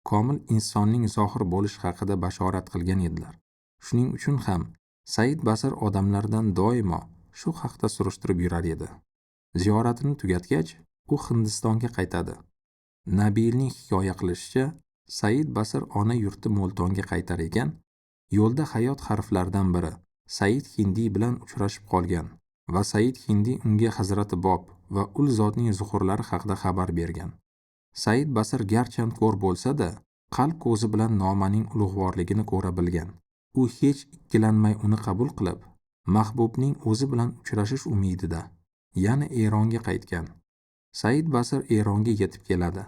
komil insonning zohir bo'lish haqida bashorat qilgan edilar. Shuning uchun ham Said Basr odamlardan doimo shu haqda surishtirib yurar edi. Ziyoratini tugatgach, u Hindistonga qaytadi. Nabilning hikoya qilishicha, Said Basr ona yurti Mo'ltonga qaytar ekan, yo'lda hayot harflaridan biri Said Hindi bilan uchrashib qolgan va Said Hindi unga Hazrati Bob va ul zotning zuhurlari haqida xabar bergan. Said Basr garchi ko'r bo'lsa-da, qalb ko'zi bilan nomaning ulug'vorligini ko'ra bilgan. U hech ikkilanmay uni qabul qilib, mahbubning o'zi bilan uchrashish umidida yana Eronga qaytgan. Said Basr Eronga yetib keladi,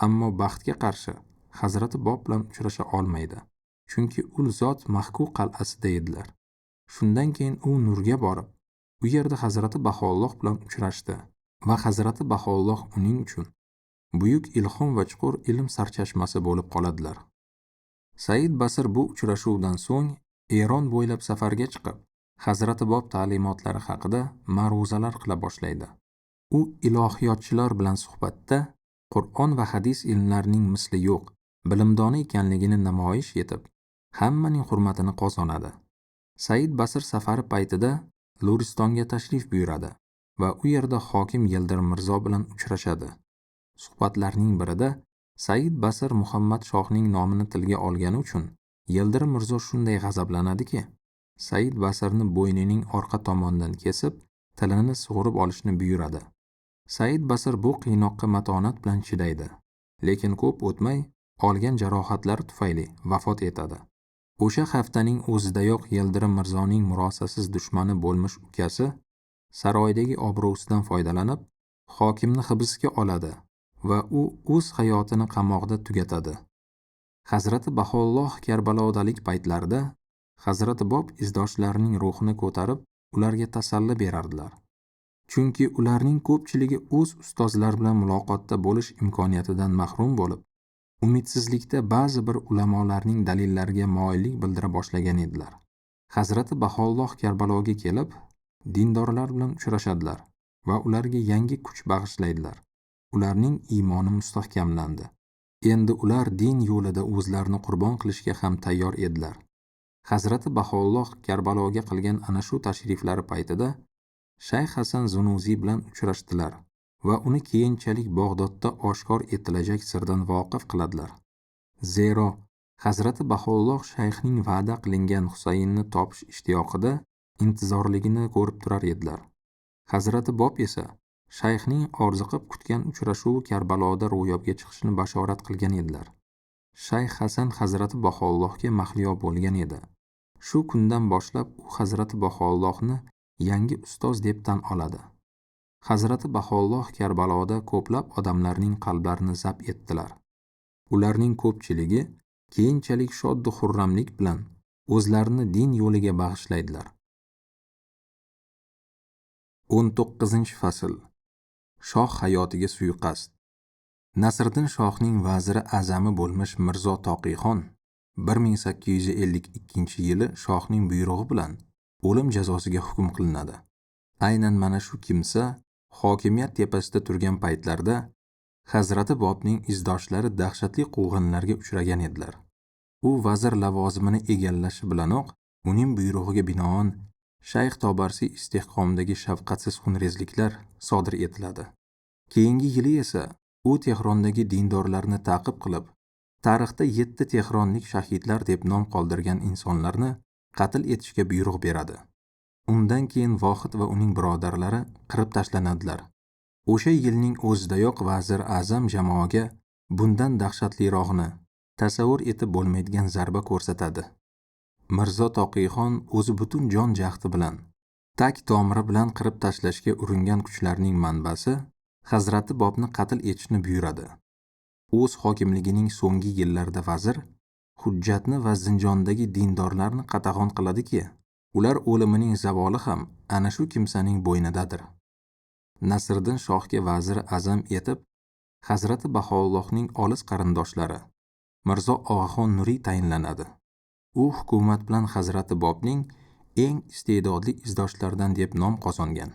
ammo baxtga qarshi Hazrati Bob bilan uchrasha olmaydi, chunki ul zot Mahku qal'asida edilar. Shundan keyin u Nurga borib, u yerda Hazrati Baho'lloh bilan uchrashdi va Hazrati Baho'lloh uning uchun buyuk ilhom va chuqur ilm sarchashmasi bo'lib qoladilar. Said Basr bu uchrashuvdan so'ng Eron bo'ylab safarga chiqib, Hazrati Bob ta'limotlari haqida ma'ruzalar qila boshlaydi. U ilohiyotchilar bilan suhbatda Qur'on va hadis ilmlarining misli yo'q, bilimdoni ekanligini namoyish etib, hammaning hurmatini qozonadi. Said Basr safari paytida Luristonga tashrif buyuradi va u yerda hokim Yildirim Mirzo bilan uchrashadi. Suhbatlarning birida Said Basr Muhammad Shohning nomini tilga olgani uchun Yildirim Mirzo shunday g'azablanadiki, Said Basrni bo'ynining orqa tomonidan kesib, tilini sug'urib olishni buyuradi. Said Basr bu qiynoqqa matonat bilan chidaydi, lekin ko'p o'tmay olgan jarohatlari tufayli vafot etadi. O'sha haftaning o'zidayoq Yildirim Mirzoning murosasiz dushmani bo'lmish ukasi saroydagi obro'sidan foydalanib, hokimni hibsga oladi va u o'z hayotini qamoqda tugatadi. Hazrati Baho'lloh Karbalodalik paytlarida Hazrati Bob izdoshlarining ruhini ko'tarib, ularga tasalli berardilar. Chunki ularning ko'pchiligi o'z ustozlari bilan muloqotda bo'lish imkoniyatidan mahrum bo'lib, umidsizlikda ba'zi bir ulamolarning dalillariga moyillik bildira boshlagan edilar. Hazrati Baho'lloh Karbaloga kelib, dindorlar bilan uchrashadilar va ularga yangi kuch bag'ishlaydilar. Ularning iymoni mustahkamlandi. Endi ular din yo'lida o'zlarini qurbon qilishga ham tayyor edilar. Hazrati Baho'lloh Karbaloga qilgan ana shu tashriflari paytida Shayx Hasan Zunuziy bilan uchrashdilar va uni keyinchalik Bag'dodda oshkor etilajak sirdan voqif qiladilar. Zero Hazrati Baho'lloh shayxning va'da qilingan Husaynni topish ishtiyoqida intizorligini ko'rib turar edilar. Hazrati Bob esa shayxning orziqib kutgan uchrashuvi Karbaloda ro'yobga chiqishini bashorat qilgan edilar. Shayx Hasan Hazrati Baho'llohga mahliyo bo'lgan edi. Shu kundan boshlab u Hazrati Baho'llohni yangi ustoz deb tan oladi. Hazrati Baho'lloh Karbaloda ko'plab odamlarning qalblarini zabt etdilar. Ularning ko'pchiligi keyinchalik shoddu xurramlik bilan o'zlarini din yo'liga bag'ishlaydilar. 19-fasl. Shoh hayotiga suiqasd. Nasriddin Shohning vaziri azami bo'lmish Mirzo Toqiyxon 1852-yili shohning buyrug'i bilan o'lim jazosiga hukm qilinadi. Aynan mana shu kimsa hokimiyat tepasida turgan paytlarda Hazrati Bobning izdoshlari dahshatli quvg'inlarga uchragan edilar. U vazir lavozimini egallashi bilanoq uning buyrug'iga binoan Shayx Tobarsi istehkomdagi shafqatsiz xunrezliklar sodir etiladi. Keyingi yili esa u Tehrondagi dindorlarni ta'qib qilib, tarixda 7 tehronlik shahidlar deb nom qoldirgan insonlarni qatl etishga buyruq beradi. Undan keyin Vohid va uning birodarlari qirib tashlanadilar. O'sha yilning o'zidayoq vazir azam jamoaga bundan dahshatlirog'ini tasavvur etib bo'lmaydigan zarba ko'rsatadi. Mirzo Toqiyxon o'zi butun jon jahdi bilan, tak tomiri bilan qirib tashlashga uringan kuchlarning manbasi Hazrati Bobni qatl etishni buyuradi. O'z hokimligining so'nggi yillarida vazir hujjatni va zindondagi dindorlarni qatag'on qiladiki, ular o'limining zavoli ham ana shu kimsaning bo'ynidadir. Nasriddin shohga vaziri azam etib Hazrati Bahoullohning olis qarindoshlari Mirzo Og'axon Nuriy tayinlanadi. U hukumat bilan Hazrati Bobning eng iste'dodli izdoshlaridan deb nom qozongan.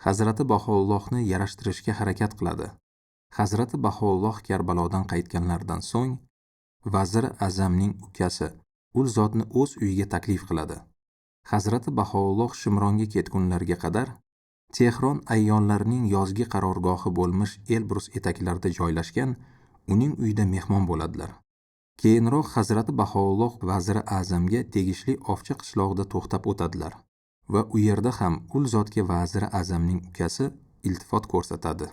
Hazrati Bahoullohni yarashtirishga harakat qiladi. Hazrati Bahoulloh Karbalodan qaytganlaridan so'ng vaziri azamning ukasi ul zotni o'z uyiga taklif qiladi. Hazrati Bahoulloh Shimronga ketgunlariga qadar Tehron ayyonlarining yozgi qarorgohi bo'lmish Elbrus etaklarida joylashgan uning uyida mehmon bo'ladilar. Keyinroq Hazrati Bahoulloh vaziri azamga tegishli Ovcha qishlog'ida to'xtab o'tadilar va u yerda ham ul zotga vaziri azamning ukasi iltifot ko'rsatadi.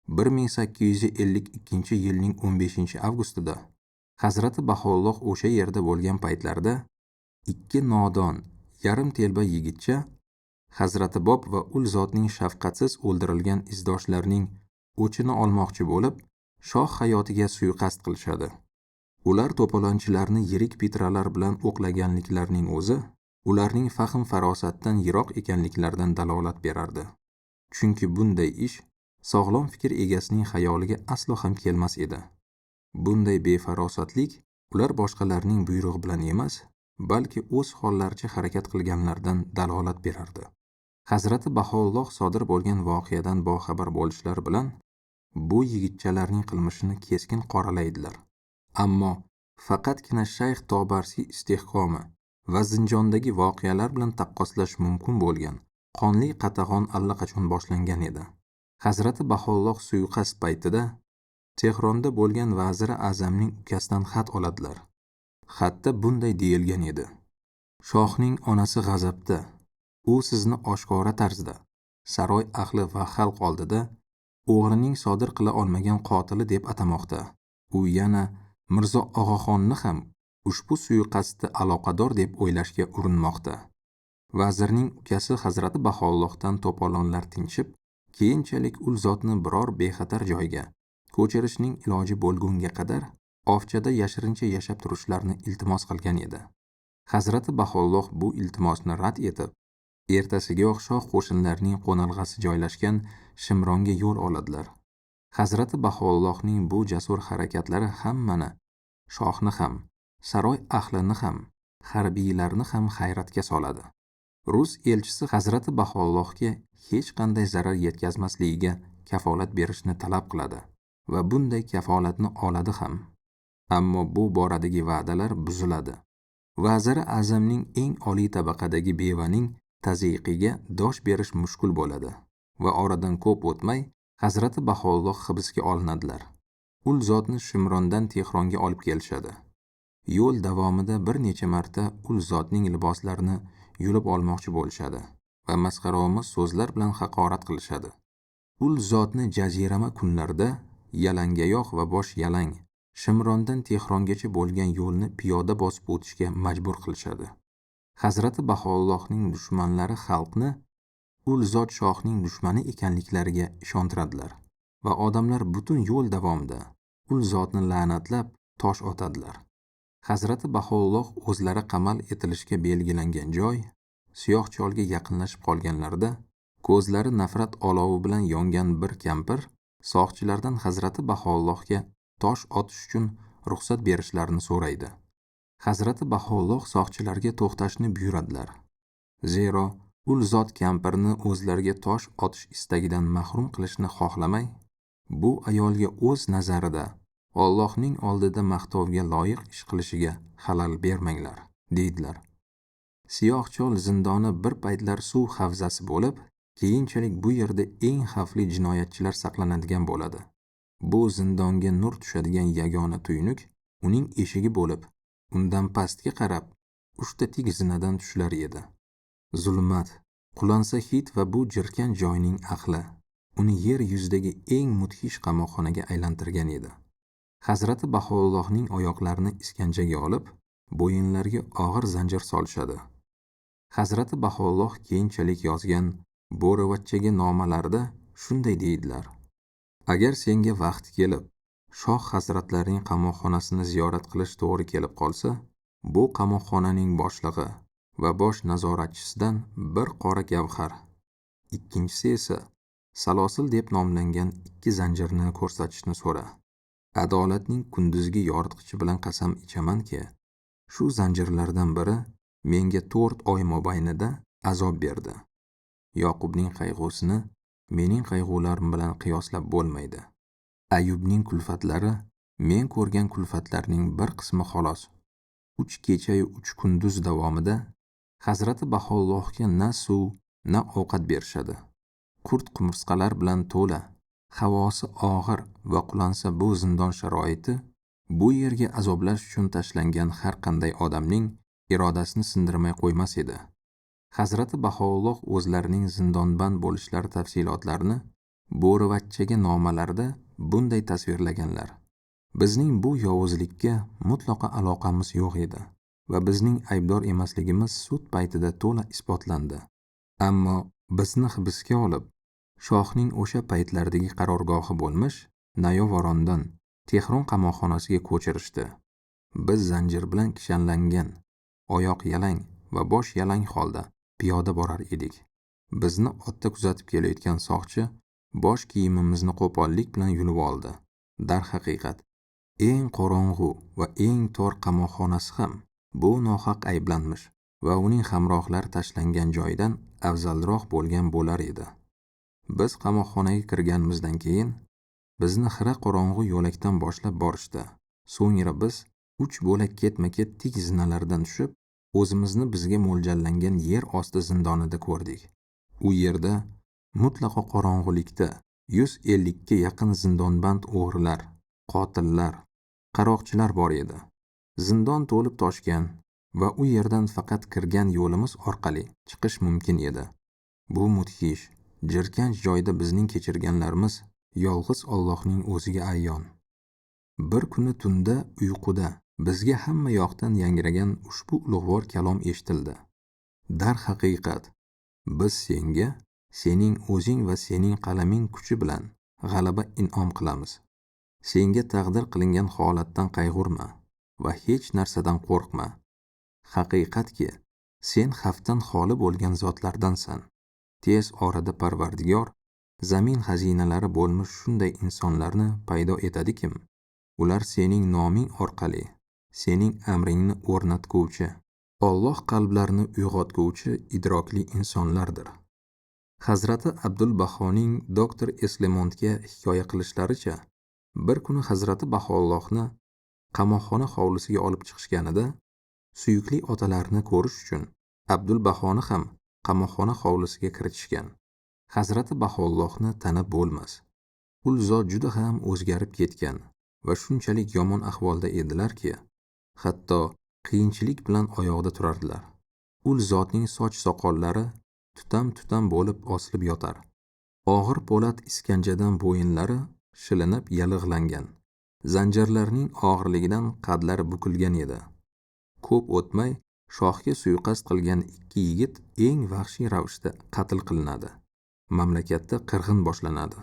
1852-yilning 15-avgustida Hazrati Bahoulloh o'sha yerda bo'lgan paytlarida ikki nodon, yarim telba yigitcha Hazrati Bob va ul zotning shafqatsiz o'ldirilgan izdoshlarining o'chini olmoqchi bo'lib, shoh hayotiga suiqasd qilishadi. Ular to'polonchilarni yirik pitralar bilan o'qlaganliklarining o'zi ularning fahm farosatdan yiroq ekanliklaridan dalolat berardi. Chunki bunday ish sog'lom fikr egasining xayoliga aslo ham kelmas edi. Bunday befarosatlik ular boshqalarning buyrug'i bilan emas, balki o'z hollaricha harakat qilganlaridan dalolat berardi. Hazrati Bahoulloh sodir bo'lgan voqeadan boxabar bo'lishlari bilan bu yigitchalarning qilmishini keskin qoralaydilar. Ammo faqatgina Shayx Tobarsi istehkomi va Zinjondagi voqealar bilan taqqoslash mumkin bo'lgan qonli qatag'on allaqachon boshlangan edi. Hazrati Bahoulloh suiqasd paytida Tehronda bo'lgan vaziri azamning ukasidan xat oladilar. Xatda bunday deyilgan edi: Shohning onasi g'azabda. U sizni oshkora tarzda saroy ahli va xalq oldida o'g'rining sodir qila olmagan qotili deb atamoqda. U yana Mirzo Og'axonni ham ushbu suiqasdda aloqador deb o'ylashga urinmoqda. Vazirning ukasi Hazrati Bahoullohdan to'polonlar tinchib, keyinchalik ul zotni biror bexatar joyga ko'chirishning iloji bo'lgunga qadar Ovchada yashirincha yashab turishlarini iltimos qilgan edi. Hazrati Bahoulloh bu iltimosni rad etib, ertasigayoq shoh qo'shinlarining qo'nalg'asi joylashgan Shimronga yo'l oladilar. Hazrati Bahoullohning bu jasur harakatlari hammani, shohni ham, saroy ahlini ham, harbiylarni ham hayratga soladi. Rus elchisi Hazrati Bahoullohga hech qanday zarar yetkazmasligiga kafolat berishni talab qiladi va bunday kafolatni oladi ham. Ammo bu boradagi va'dalar buziladi. Vaziri azamning eng oliy tabaqadagi bevaning tazyiqiga dosh berish mushkul bo'ladi va oradan ko'p o'tmay Hazrati Bahoulloh hibsga olinadilar. Ul zotni Shimrondan Tehronga olib kelishadi. Yo'l davomida bir necha marta ul zotning liboslarini yulib olmoqchi bo'lishadi va masxaromiz so'zlar bilan haqorat qilishadi. Ul zotni jazirama kunlarda yalangoyoq va bosh yalang Shimrondan Tehrongacha bo'lgan yo'lni piyoda bosib o'tishga majbur qilishadi. Hazrati Bahoullohning dushmanlari xalqni ul zot shohning dushmani ekanliklariga ishontiradilar va odamlar butun yo'l davomida ul zotni la'natlab tosh otadilar. Hazrati Bahoulloh o'zlari qamal etilishga belgilangan joy siyoh cholga yaqinlashib qolganlarida ko'zlari nafrat olovi bilan yongan bir kampir soqchilardan Hazrati Bahoullohga tosh otish uchun ruxsat berishlarini so'raydi. Hazrati Bahoulloh soqchilarga to'xtashni buyuradilar. Zero ul zot kampirni o'zlariga tosh otish istagidan mahrum qilishni xohlamay, bu ayolga o'z nazarida Allohning oldida maqtovga loyiq ish qilishiga xalal bermanglar, deydilar. Siyoh chol zindoni bir paytlar suv havzasi bo'lib, keyinchalik bu yerda eng xavfli jinoyatchilar saqlanadigan bo'ladi. Bu zindonga nur tushadigan yagona tuynuk uning eshigi bo'lib, undan pastga qarab 3 ta tik zinadan tushlar edi. Zulmat, qulansa hid va bu jirkan joyning ahli uni yer yuzidagi eng mudhish qamoqxonaga aylantirgan edi. Hazrati Bahoullohning oyoqlarini iskanjaga olib, bo'yinlariga og'ir zanjir solishadi. Hazrati Bahoulloh keyinchalik yozgan Bo'rivachchaga nomalarida shunday deydilar: Agar senga vaqt kelib, shoh hazratlarining qamoqxonasini ziyorat qilish to'g'ri kelib qolsa, bu qamoqxonaning boshlig'i va bosh nazoratchisidan bir qora gavhar, ikkinchisi esa salosil deb nomlangan 2 zanjirni ko'rsatishni so'ra. Adolatning kunduzgi yoritqichi bilan qasam ichamanki, shu zanjirlardan biri menga 4 oy mobaynida azob berdi. Yoqubning qayg'usini mening qayg'ularim bilan qiyoslab bo'lmaydi. Ayubning kulfatlari men ko'rgan kulfatlarning bir qismi xolos. 3 kecha-yu 3 kunduz davomida Hazrati Baho'llohga na suv, na ovqat berishadi. Qurt-qumursqalar bilan to'la, havosi og'ir va qulansa bu zindon sharoiti bu yerga azoblash uchun tashlangan har qanday odamning irodasini sindirmay qo'ymas edi. Hazrati Baho'lloh o'zlarining zindonband bo'lishlari tafsilotlarini bo'rivachchaga nomalarda bunday tasvirlaganlar. Bizning bu yovuzlikka mutlaqo aloqamiz yo'q edi va bizning aybdor emasligimiz sud paytida to'la isbotlandi. Ammo bizni hibsga olib, shohning o'sha paytlardagi qarorgohi bo'lmish Nayovorondon Tehron qamoqxonasiga ko'chirishdi. Biz zanjir bilan kishanlangan, oyoq yalang va bosh yalang holda piyoda borar edik. Bizni otda kuzatib kelayotgan soqchi bosh kiyimimizni qo'pollik bilan yulib oldi. Darhaqiqat, eng qorong'u va eng tor qamoqxonasi ham bu nohaq ayblanmish va uning hamrohlari tashlangan joydan afzalroq bo'lgan bo'lar edi. Biz qamoqxonaga kirganimizdan keyin bizni xira qorong'u yo'lakdan boshlab borishdi. So'ngra biz 3 bo'lak ketma-ket tik zinalardan tushib, o'zimizni bizga mo'ljallangan yer osti zindonida ko'rdik. U yerda mutlaqo qorong'ulikda 150 ga yaqin zindonband o'g'rilar, qotillar, qaroqchilar bor edi. Zindon to'lib toshgan va u yerdan faqat kirgan yo'limiz orqali chiqish mumkin edi. Bu mudhish, jirkanch joyda bizning kechirganlarimiz yolg'iz Allohning o'ziga ayon. Bir kuni tunda uyquda bizga hamma yoqdan yangragan ushbu ulug'vor kalom eshitildi. Darhaqiqat, biz senga sening o'zing va sening qalaming kuchi bilan g'alaba in'om qilamiz. Senga taqdir qilingan holatdan qayg'urma va hech narsadan qo'rqma. Haqiqatki, sen xavfdan xoli bo'lgan zotlardansan. Tez orada Parvardigor zamin xazinalari bo'lmish shunday insonlarni paydo etadikim, ular sening noming orqali sening amringni o'rnatguvchi, Alloh qalblarini uyg'otguvchi idrokli insonlardir. Hazrati Abdul Bahoning doktor Eslemontga hikoya qilishlaricha, bir kuni Hazrati Baho'llohni qamoqxona hovlisiga olib chiqishganida, suyukli otalarini ko'rish uchun Abdul Bahoni ham qamoqxona hovlisiga kiritishgan. Hazrati Baho'llohni tanib bo'lmas. Ul zot juda ham o'zgarib ketgan va shunchalik yomon ahvolda edilarki, hatto qiyinchilik bilan oyoqda turardilar. Ul zotning soch soqollari tutam bo'lib osilib yotar. Og'ir po'lat iskanjadan bo'yinlari shilinib yallig'langan. Zanjirlarning og'irligidan qadlari bukilgan edi. Ko'p o'tmay shohga suiqasd qilgan 2 yigit eng vahshiy ravishda qatl qilinadi. Mamlakatda qirg'in boshlanadi.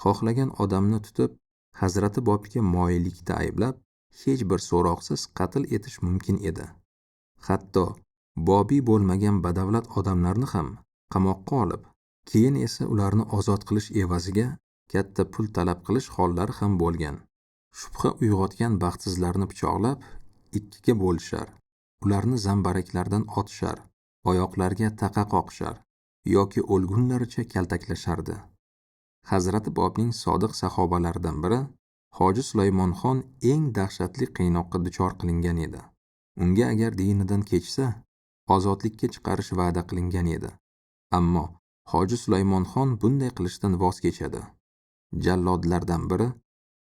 Xohlagan odamni tutib, Hazrati Bobga moyillikda ayblab, hech bir so'roqsiz qatl etish mumkin edi. Hatto bobiy bo'lmagan badavlat odamlarni ham qamoqqa olib, keyin esa ularni ozod qilish evaziga katta pul talab qilish hollari ham bo'lgan. Shubha uyg'otgan baxtsizlarni pichoqlab 2 ga bo'lishar, ularni zambaraklardan otishar, oyoqlarga taqa qoqishar yoki o'lgunlaricha kaltaklashardi. Hazrati Bobning sodiq sahobalaridan biri Hoji Sulaymonxon eng dahshatli qiynoqqa duchor qilingan edi. Unga agar dinidan kechsa, ozodlikka chiqarish va'da qilingan edi. Ammo Hoji Sulaymonxon bunday qilishdan voz kechadi. Jallodlardan biri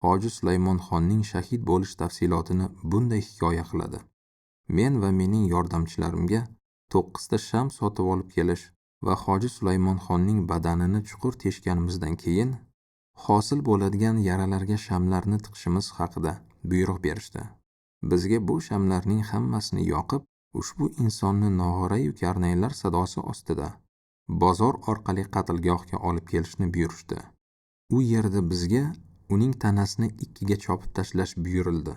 Hoji Sulaymonxonning shahid bo'lish tafsilotini bunday hikoya qiladi. Men va mening yordamchilarimga 9 ta sham sotib olib kelish va Hoji Sulaymonxonning badanini chuqur teshganimizdan keyin hosil bo'ladigan yaralarga shamlarni tiqishimiz haqida buyruq berishdi. Bizga bu shamlarning hammasini yoqib, ushbu insonni nog'ora-yu karnaylar sadosi ostida bozor orqali qatlgohga olib kelishni buyurishdi. U yerda bizga uning tanasini ikkiga chopib tashlash buyurildi.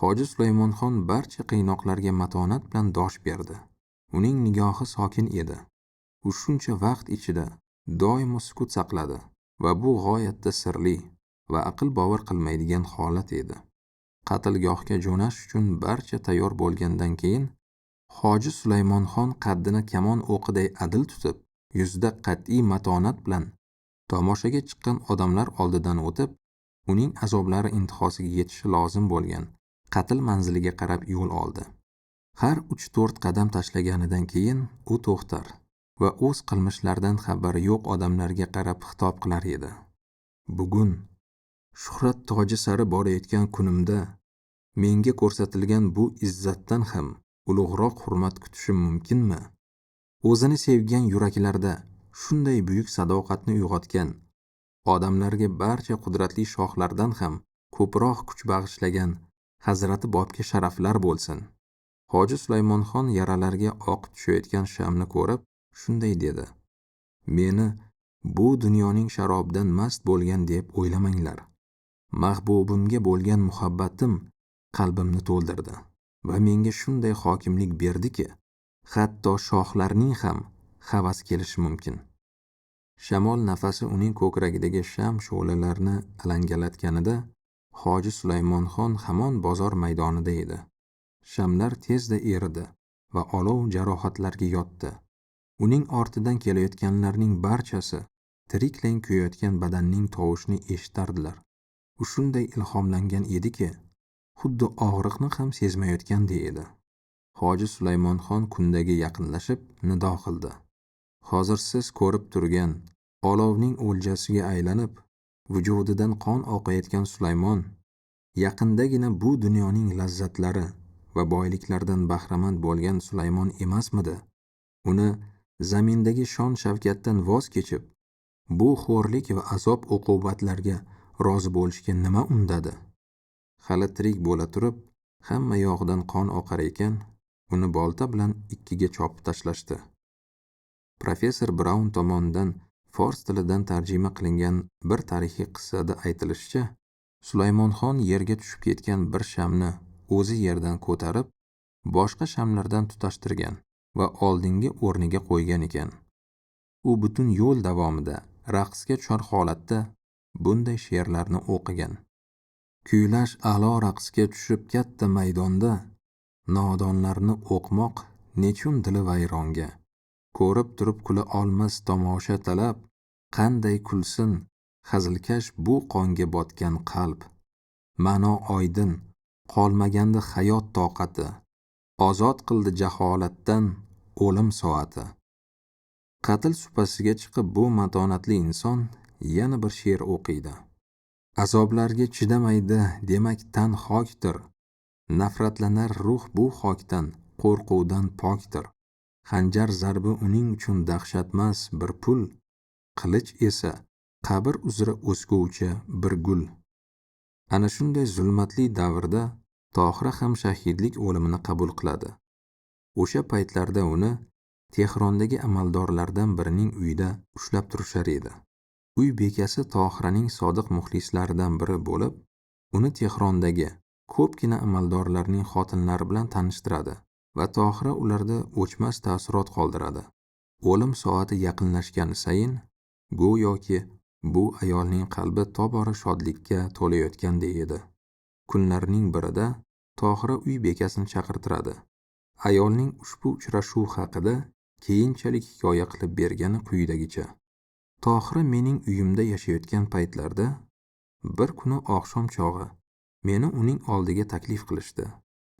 Hoji Sulaymonxon barcha qiynoqlarga matonat bilan dosh berdi. Uning nigohi sokin edi. U shuncha vaqt ichida doimo sukut saqladi va bu g'oyatda sirli va aql bovar qilmaydigan holat edi. Qatlgohga jo'nash uchun barcha tayyor bo'lgandan keyin Hoji Sulaymonxon qaddini kamon o'qiday adil tutib, yuzida qat'iy matonat bilan tomoshaga chiqqan odamlar oldidan o'tib, uning azoblari intihosiga yetishi lozim bo'lgan qatl manziliga qarab yo'l oldi. Har 3-4 qadam tashlaganidan keyin u to'xtar va o'z qilmishlaridan xabari yo'q odamlarga qarab xitob qilar edi. Bugun shuhrat toji sari borayotgan kunimda menga ko'rsatilgan bu izzatdan ham ulug'roq hurmat kutishim mumkinmi? O'zini sevgan yuraklarda shunday buyuk sadoqatni uyg'otgan, odamlarga barcha qudratli shohlardan ham ko'proq kuch bag'ishlagan Hazrati Bobga sharaflar bo'lsin. Hoji Sulaymonxon yaralarga oqib tushayotgan shamni ko'rib shunday dedi: Meni bu dunyoning sharobidan mast bo'lgan deb o'ylamanglar. Mahbubimga bo'lgan muhabbatim qalbimni to'ldirdi va menga shunday hokimlik berdiki, hatto shohlarning ham havas kelishi mumkin. Shamol nafasi uning ko'kragidagi sham shu'lalarini alangalatganida Hoji Sulaymonxon hamon bozor maydonida edi. Shamlar tezda eridi va olov jarohatlarga yotdi. Uning ortidan kelayotganlarning barchasi tiriklayin kuyayotgan badanning tovushini eshitardilar. U shunday ilhomlangan ediki, xuddi og'riqni ham sezmayotganday edi. Hoji Sulaymonxon kundaga yaqinlashib nido qildi: Hozir siz ko'rib turgan olovning o'ljasiga aylanib, vujudidan qon oqayotgan Sulaymon yaqindagina bu dunyoning lazzatlari va boyliklaridan bahramand bo'lgan Sulaymon emasmidi? Uni zamindagi shon shavkatdan voz kechib, bu xo'rlik va azob uqubatlarga rozi bo'lishga nima undadi? Hali tirik bo'la turib, hamma yog'idan qon oqar ekan, uni bolta bilan ikkiga chopib tashlashdi. Professor Braun tomonidan fors tilidan tarjima qilingan bir tarixiy qissada aytilishicha, Sulaymonxon yerga tushib ketgan bir shamni o'zi yerdan ko'tarib, boshqa shamlardan tutashtirgan va oldingi o'rniga qo'ygan ekan. U butun yo'l davomida raqsga tushar holatda bunday she'rlarni o'qigan. Kuylash a'lo raqsga tushib katta maydonda, nodonlarni o'qmoq nechun dili vayronga. Ko'rib turib kula olmas tomosha talab, qanday kulsin hazilkash bu qonga botgan qalb. Ma'no oydin, qolmagandi hayot toqati, ozod qildi jaholatdan o'lim soati. Qatl supasiga chiqib bu matonatli inson yana bir she'r o'qiydi. Azoblarga chidamaydi demak tan xokdir. Nafratlanar ruh bu xokdan, qo'rquvdan pokdir. Xanjar zarbi uning uchun dahshatmas bir pul, qilich esa qabr uzra o'sguvchi bir gul. Ana shunday zulmatli davrda Tohira ham shahidlik o'limini qabul qiladi. O'sha paytlarda uni Tehrondagi amaldorlardan birining uyida ushlab turishar edi. Uy bekasi Tohiraning sodiq muxlislaridan biri bo'lib, uni Tehrondagi ko'pgina amaldorlarning xotinlari bilan tanishtiradi va Tohira ularda o'chmas taassurot qoldiradi. O'lim soati yaqinlashgani sayin go'yoki bu ayolning qalbi tobora shodlikka to'layotganday edi. Kunlarning birida Tohira uy bekasini chaqirtiradi. Ayolning ushbu uchrashuv haqida keyinchalik hikoya qilib bergani quyidagicha. Tohira mening uyimda yashayotgan paytlarda bir kuni oqshom chog'i meni uning oldiga taklif qilishdi.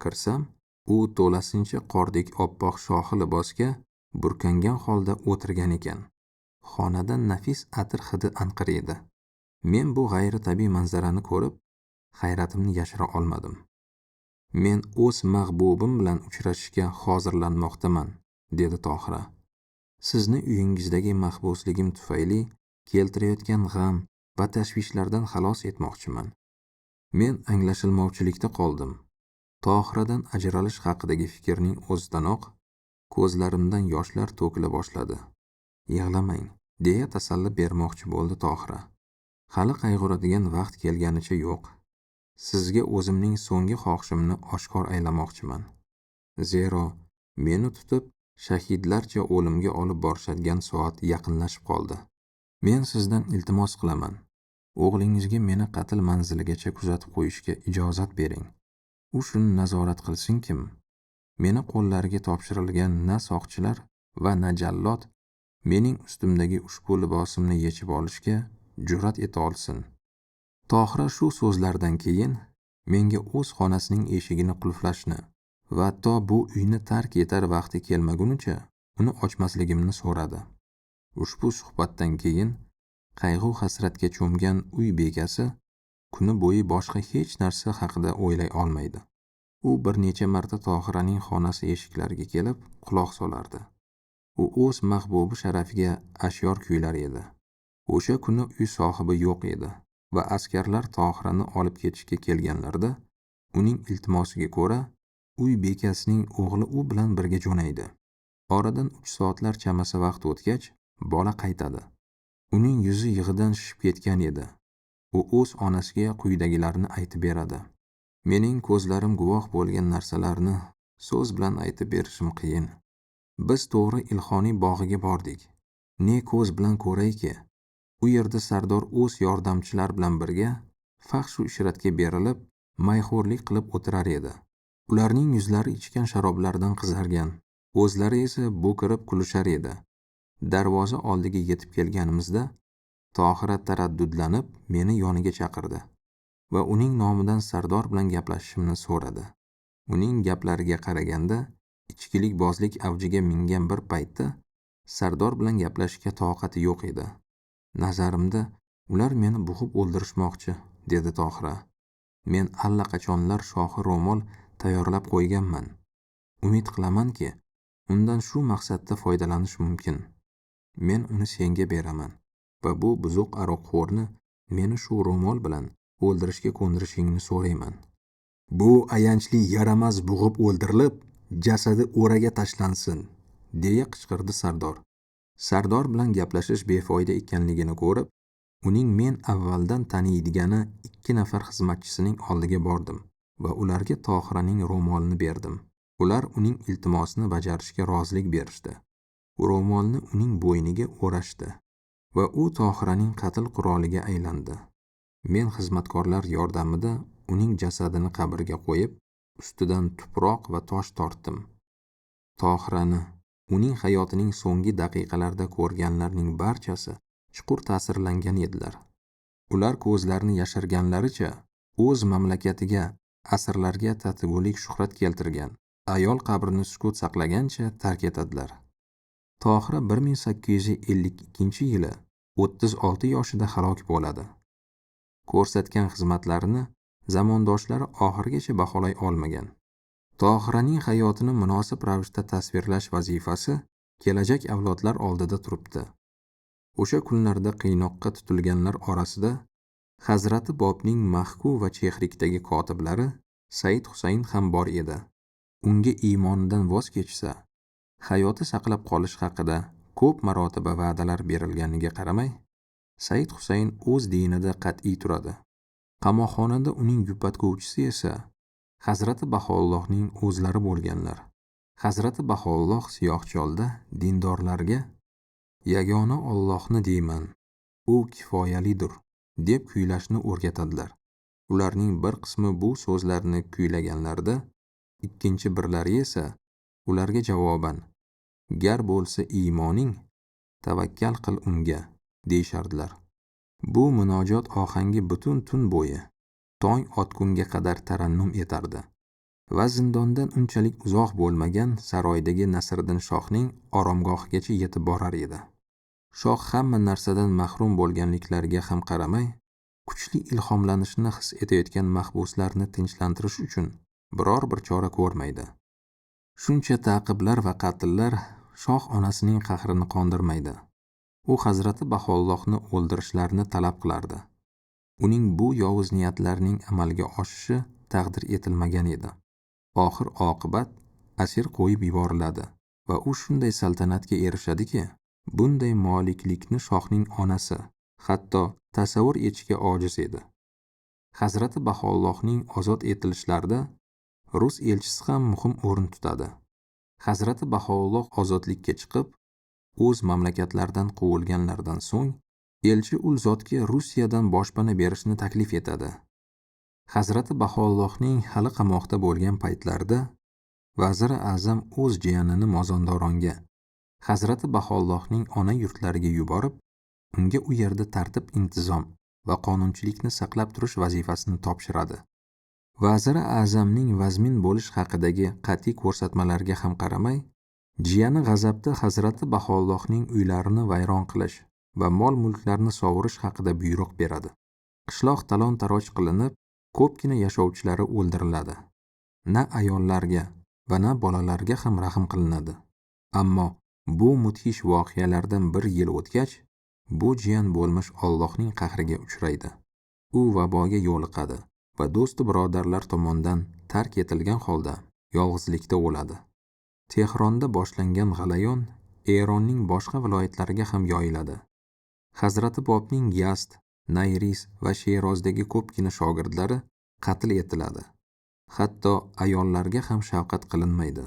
Kirsam, u to'lasincha qordek oppoq shohi libosga burkangan holda o'tirgan ekan. Xonada nafis atir hidi anqir edi. Men bu g'ayritabiiy manzarani ko'rib, hayratimni yashira olmadim. Men o'z mahbubim bilan uchrashishga hozirlanmoqdaman, dedi Tohira. Sizni uyingizdagi mahbusligim tufayli keltirayotgan g'am va tashvishlardan xalos etmoqchiman. Men anglashilmovchilikda qoldim. Tohiradan ajralish haqidagi fikrning o'zidanoq ko'zlarimdan yoshlar to'kila boshladi. Yig'lamang, deya tasalli bermoqchi bo'ldi Tohira. Hali qayg'uradigan vaqt kelganicha yo'q. Sizga o'zimning so'nggi xohishimni oshkor aylamoqchiman. Zero meni tutib shahidlarcha o'limga olib borishadigan soat yaqinlashib qoldi. Men sizdan iltimos qilaman. O'g'lingizga meni qatl manziligacha kuzatib qo'yishga ijozat bering. U shuni nazorat qilsinkim, meni qo'llariga topshirilgan na soqchilar va na jallod mening ustimdagi ushbu libosimni yechib olishga jur'at eta olsin. Tohira shu so'zlardan keyin menga o'z xonasining eshigini qulflashni va hatto bu uyni tark etar vaqti kelmagunicha uni ochmasligimni so'radi. Ushbu suhbatdan keyin qayg'u hasratga cho'mgan uy bekasi kuni bo'yi boshqa hech narsa haqida o'ylay olmaydi. U bir necha marta Tohiraning xonasi eshiklariga kelib quloq solardi. U o'z mahbubi sharafiga ashyor kuylar edi. O'sha kuni uy sohibi yo'q edi va askarlar Tohirani olib ketishga kelganlarida uning iltimosiga ko'ra uy bekasining o'g'li u bilan birga jo'naydi. Oradan 3 soatlar chamasi vaqt o'tgach, bola qaytadi. Uning yuzi yig'idan shishib ketgan edi. U o'z onasiga quyidagilarni aytib beradi. Mening ko'zlarim guvoh bo'lgan narsalarni so'z bilan aytib berishim qiyin. Biz to'g'ri Ilxoniy bog'iga bordik. Ne ko'z bilan ko'rayki, u yerda Sardor o'z yordamchilar bilan birga fahshu ishratga berilib, mayxo'rlik qilib o'tirar edi. Ularning yuzlari ichgan sharoblardan qizargan, o'zlari esa bo'kirib kulishar edi. Darvoza oldiga yetib kelganimizda Tohira taraddudlanib meni yoniga chaqirdi va uning nomidan Sardor bilan gaplashishimni so'radi. Uning gaplariga qaraganda ichkilikbozlik avjiga mingan bir paytda Sardor bilan gaplashishga toqati yo'q edi. Nazarimda ular meni bo'g'ib o'ldirishmoqchi, dedi Tohira. Men allaqachonlar shohi ro'mol tayyorlab qo'yganman. Umid qilamanki, undan shu maqsadda foydalanish mumkin. Men uni senga beraman va bu buzuq aroqxo'rni meni shu ro'mol bilan o'ldirishga ko'ndirishingni so'rayman. Bu ayanchli yaramas bo'g'ib o'ldirilib, jasadi o'raga tashlansin, deya qichqirdi Sardor. Sardor bilan gaplashish befoyda ekanligini ko'rib, uning men avvaldan taniydigani 2 nafar xizmatchisining oldiga bordim va ularga Tohiraning ro'molini berdim. Ular uning iltimosini bajarishga rozilik berishdi. Ro'molni uning bo'yniga o'rashdi va u Tohiraning qatl quroliga aylandi. Men xizmatkorlar yordamida uning jasadini qabrga qo'yib, ustidan tuproq va tosh tortdim. Tohirani uning hayotining so'nggi daqiqalarida ko'rganlarning barchasi chuqur ta'sirlangan edilar. Ular ko'zlarini yashirganlaricha o'z mamlakatiga asrlarga tatigulik shuhrat keltirgan ayol qabrini sukut saqlagancha tark etadilar. Tohira 1852-yili 36 yoshida halok bo'ladi. Ko'rsatgan xizmatlarini zamondoshlari oxirigacha baholay olmagan. Tohiraning hayotini munosib ravishda tasvirlash vazifasi kelajak avlodlar oldida turibdi. O'sha kunlarda qiynoqqa tutilganlar orasida Hazrati Bobning Mahku va Chehrikdagi kotiblari Said Husayn ham bor edi. Unga iymonidan voz kechsa, hayoti saqlab qolish haqida ko'p marotaba va'dalar berilganiga qaramay, Said Husayn o'z dinida qat'iy turadi. Qamoqxonada uning yupatguvchisi esa Hazrati Baho'llohning o'zlari bo'lganlar. Hazrati Baho'lloh siyohcholda dindorlarga yagona Allohni deyman, u kifoyalidir, deb kuylashni o'rgatadilar. Ularning bir qismi bu so'zlarni kuylaganlarida, ikkinchi birlari esa ularga javoban gar bo'lsa iymoning, tavakkal qil unga, deyishardilar. Bu munojot ohangi butun tun bo'yi tong otgunga qadar tarannum etardi va zindondan unchalik uzoq bo'lmagan saroydagi Nasriddin shohning oromgohigacha yetib borar edi. Shoh hamma narsadan mahrum bo'lganliklariga ham qaramay, kuchli ilhomlanishni his etayotgan mahbuslarni tinchlantirish uchun biror bir chora ko'rmaydi. Shuncha ta'qiblar va qatllar shoh onasining qahrini qondirmaydi. U Hazrati Baho'llohni o'ldirishlarini talab qilardi. Uning bu yovuz niyatlarining amalga oshishi taqdir etilmagan edi. Oxir oqibat asir qo'yib yuboriladi va u shunday saltanatga erishadiki, bunday moliklikni shohning onasi hatto tasavvur etishga ojiz edi. Hazrati Baho'llohning ozod etilishlarida rus elchisi ham muhim o'rin tutadi. Hazrati Baho'lloh ozodlikka chiqib, o'z mamlakatlaridan quvilganlaridan so'ng, elchi ul zotga Rusiyadan boshpana berishni taklif etadi. Hazrati Baho'llohning hali qamoqda bo'lgan paytlarida Vaziri A'zam o'z jiyanini Mozondoronga, Hazrati Baho'llohning ona yurtlariga yuborib, unga u yerda tartib intizom va qonunchilikni saqlab turish vazifasini topshiradi. Vaziri A'zamning vazmin bo'lish haqidagi qat'iy ko'rsatmalarga ham qaramay, jiyani g'azabda Hazrati Baho'llohning uylarini vayron qilish va mol-mulklarni sovurish haqida buyruq beradi. Qishloq talon-taroj qilinib, ko'pgina yashovchilari o'ldiriladi. Na ayollarga va na bolalarga ham rahm qilinadi. Ammo bu mudhish voqealardan bir yil o'tgach, bu jiyan bo'lmish Allohning qahriga uchraydi. U vaboga yo'liqadi va do'st birodarlar tomonidan tark etilgan holda yolg'izlikda o'ladi. Tehronda boshlangan g'alayon Eronning boshqa viloyatlariga ham yoyiladi. Hazrati Bobning Yazd, Nayriz va Sherozdagi ko'pgina shogirdlari qatl etiladi. Hatto ayollarga ham shafqat qilinmaydi.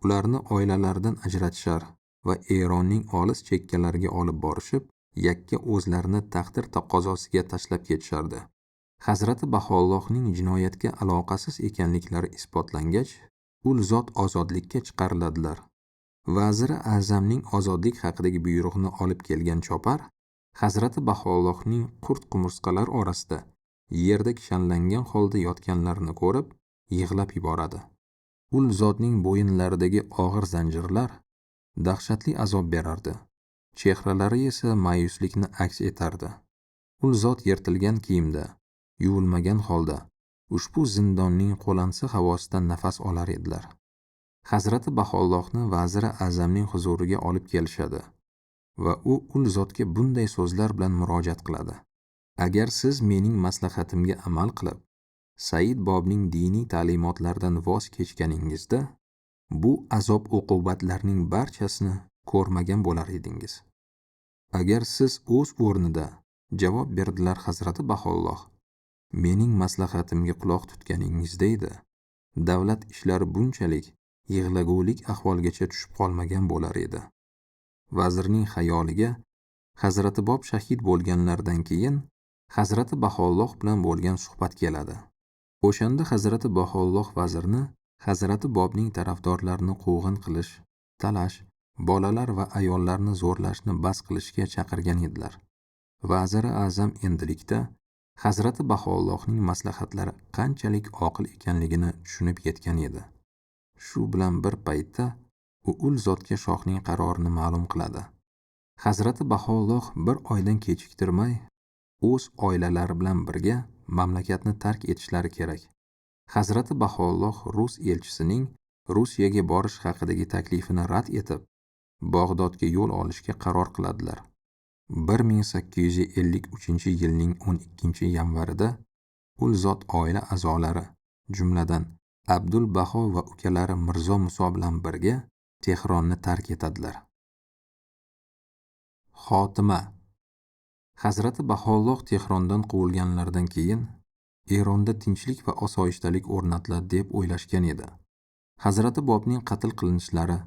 Ularni oilalaridan ajratishar va Eronning olis chekkalariga olib borishib, yakka o'zlarini taqdir taqozosiga tashlab ketishardi. Hazrati Baho'llohning jinoyatga aloqasiz ekanliklari isbotlangach, ul zot ozodlikka chiqariladilar. Vaziri A'zamning ozodlik haqidagi buyruqni olib kelgan chopar Hazrati Baho'llohning qurt-qumursqalar orasida yerda kishanlangan holda yotganlarini ko'rib, yig'lab yuboradi. Ul zotning bo'yinlaridagi og'ir zanjirlar dahshatli azob berardi. Chehralari esa ma'yuslikni aks etardi. Ul zot yirtilgan kiyimda, yuvilmagan holda ushbu zindonning qo'lansa havosidan nafas olar edilar. Hazrati Baho'llohni Vaziri A'zamning huzuriga olib kelishadi va u ul zotga bunday so'zlar bilan murojaat qiladi. Agar siz mening maslahatimga amal qilib, Said Bobning diniy ta'limotlaridan voz kechganingizda, bu azob-uqubatlarning barchasini ko'rmagan bo'lar edingiz. Agar siz o'z o'rnida javob berdilar Hazrati Baho'lloh, mening maslahatimga quloq tutganingizda edi, davlat ishlari bunchalik yig'lagulik ahvolgacha tushib qolmagan bo'lar edi. Vazirning xayoliga Hazrati Bob shahid bo'lganlaridan keyin Hazrati Baho'lloh bilan bo'lgan suhbat keladi. O'shanda Hazrati Baho'lloh vazirni Hazrati Bobning tarafdorlarini quvg'in qilish, talash, bolalar va ayollarni zo'rlashni bas qilishga chaqirgan edilar. Vaziri A'zam endilikda Hazrati Baho'llohning maslahatlari qanchalik oqil ekanligini tushunib yetgan edi. Shu bilan bir paytda u ul zotga shohning qarorini ma'lum qiladi. Hazrati Baho'lloh bir oydan kechiktirmay o'z oilalari bilan birga mamlakatni tark etishlari kerak. Hazrati Baho'lloh rus elchisining Rusiyaga borish haqidagi taklifini rad etib, Bag'dodga yo'l olishga qaror qiladilar. 1853-yilning 12-yanvarida ul zot oila a'zolari, jumladan Abdul Baho va ukalari Mirzo Muso bilan birga Tehronni tark etadilar. Xotima. Hazrati Baho'lloh Tehrondan quvilganlaridan keyin Eronda tinchlik va osoyishtalik o'rnatiladi deb o'ylashgan edi. Hazrati Bobning qatl qilinishlari,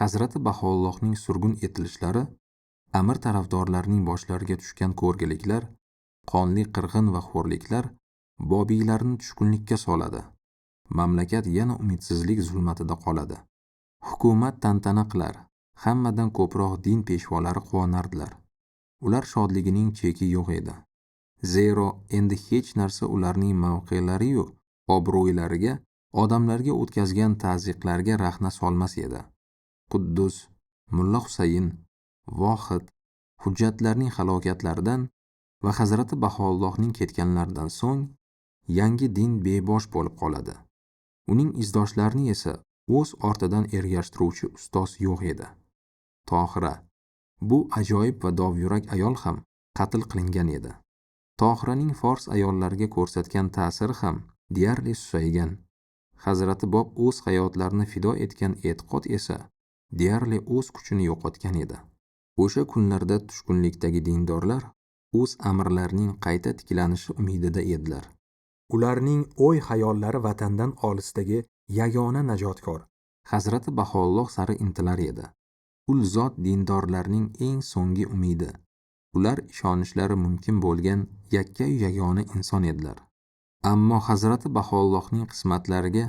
Hazrati Baho'llohning surgun etilishlari amir tarafdorlarining boshlariga tushgan ko'rgiliklar, qonli qirg'in va xo'rliklar bobiylarni tushkunlikka soladi. Mamlakat yana umidsizlik zulmatida qoladi. Hukumat tantana qilar, hammadan ko'proq din peshvolari quvonardilar. Ular shodligining cheki yo'q edi. Zero endi hech narsa ularning mavqelari-yu obro'ylariga, odamlarga o'tkazgan ta'ziqlarga rahna solmas edi. Quddus, Mulla Husayn, Vohid, hujjatlarning halokatlaridan va Hazrati Baho'llohning ketganlaridan so'ng yangi din bebosh bo'lib qoladi. Uning izdoshlarini esa o'z ortidan ergashtiruvchi ustoz yo'q edi. Tohira, bu ajoyib va dovyurak ayol ham qatl qilingan edi. Tohiraning fors ayollariga ko'rsatgan ta'siri ham deyarli susaygan. Hazrati Bob o'z hayotlarini fido etgan e'tiqod esa deyarli o'z kuchini yo'qotgan edi. O'sha kunlarda tushkunlikdagi dindorlar o'z amirlarining qayta tiklanishi umidida edilar. Ularning o'y-hayollari vatandan olisdagi yagona najotkor Hazrati Baho'lloh sari intilar edi. Ul zot dindorlarning eng so'nggi umidi. Ular ishonishlari mumkin bo'lgan yakka-yu yagona inson edilar. Ammo Hazrati Baho'llohning qismatlariga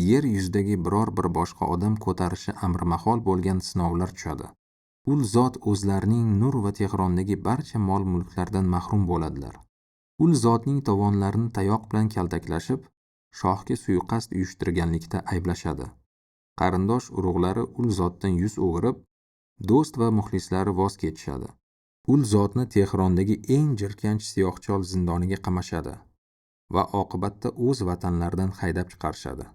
yer yuzidagi biror bir boshqa odam ko'tarishi amrimahol bo'lgan sinovlar tushadi. Ul zot o'zlarining Nur va Tehrondagi barcha mol-mulklardan mahrum bo'ladilar. Ul zotning tovonlarini tayoq bilan kaltaklashib, shohga suiqasd uyushtirganlikda ayblashadi. Qarindosh urug'lari ul zotdan yuz o'girib, do'st va muxlislari voz kechishadi. Ul zotni Tehrondagi eng jirkanch siyohchol zindoniga qamashadi va oqibatda o'z vatanlaridan haydab chiqarishadi.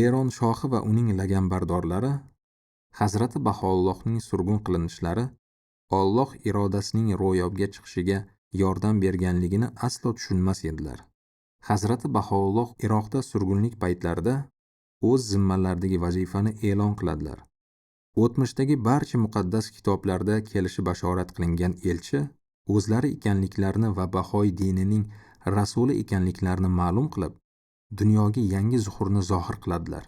Eron shohi va uning laganbardorlari Hazrati Baho'llohning surgun qilinishlari Alloh irodasining ro'yobga chiqishiga yordam berganligini aslo tushunmas edilar. Hazrati Baho'lloh Iroqda surgunlik paytlarida o'z zimmalaridagi vazifani e'lon qiladilar. O'tmishdagi barcha muqaddas kitoblarda kelishi bashorat qilingan elchi o'zlari ekanliklarini va Baho'y dinining rasuli ekanliklarini ma'lum qilib, dunyoga yangi zuhurni zohir qiladilar.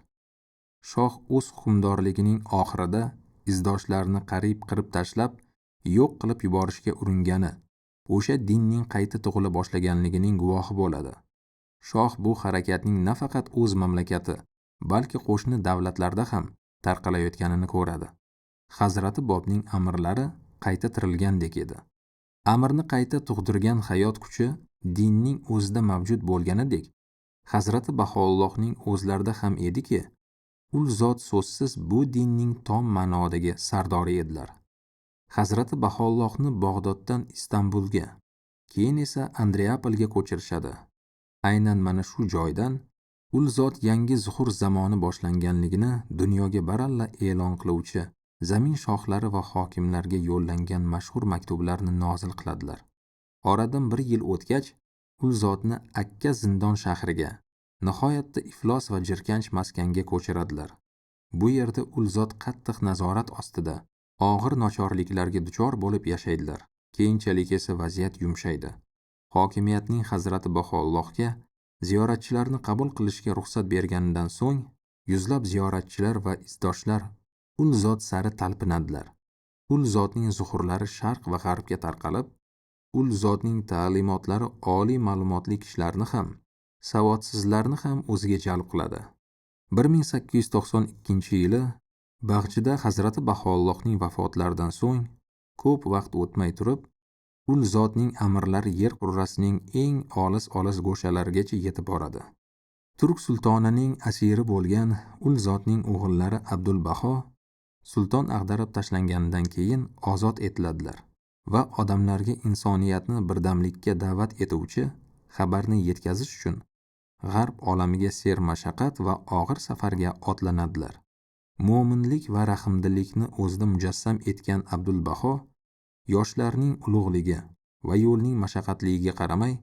Shoh o'z hukmdorligining oxirida izdoshlarini qariyb qirib tashlab, yo'q qilib yuborishga uringani, o'sha dinning qayta tug'ila boshlaganligining guvohi bo'ladi. Shoh bu harakatning nafaqat o'z mamlakati, balki qo'shni davlatlarda ham tarqalayotganini ko'radi. Hazrati Bobning amirlari qayta tirilgandek edi. Amirni qayta tug'dirgan hayot kuchi dinning o'zida mavjud bo'lganidek, Hazrati Baho'llohning o'zlarida ham ediki, ul zot so'zsiz bu dinning tom ma'nodagi sardori edilar. Hazrati Baho'llohni Bag'doddan Istanbulga, keyin esa Andreapolga ko'chirishadi. Aynan mana shu joydan ul zot yangi zuhur zamoni boshlanganligini dunyoga baralla e'lon qiluvchi zamin shohlari va hokimlarga yo'llangan mashhur maktublarni nozil qiladilar. Oradan bir yil o'tgach, ul zotni Akka zindon shahriga, nihoyatda iflos va jirkanch maskanga ko'chiradilar. Bu yerda ul zot qattiq nazorat ostida og'ir nochorliklarga duchor bo'lib yashaydilar. Keyinchalik esa vaziyat yumshaydi. Hokimiyatning Hazrati Baho'llohga ziyoratchilarni qabul qilishga ruxsat berganidan so'ng, yuzlab ziyoratchilar va izdoshlar ul zot sari talpinadilar. Ul zotning zuhurlari sharq va g'arbga tarqalib, ul zotning ta'limotlari oliy ma'lumotli kishilarni ham, savodsizlarni ham o'ziga jalb qiladi. 1892-yili Bag'jida Hazrati Baho'llohning vafotlaridan so'ng, ko'p vaqt o'tmay turib, ul zotning amirlari yer qurrasining eng olis go'shalarigacha yetib boradi. Turk sultonining asiri bo'lgan ul zotning o'g'illari Abdulbaho sulton ag'darib tashlanganidan keyin ozod etiladilar va odamlarga insoniyatni birdamlikka da'vat etuvchi xabarni yetkazish uchun g'arb olamiga ser-mashaqqat va og'ir safarga otlanadilar. Mo'minlik va rahmdillikni o'zida mujassam etgan Abdulbaho yoshlarning ulug'ligi va yo'lning mashaqqatligiga qaramay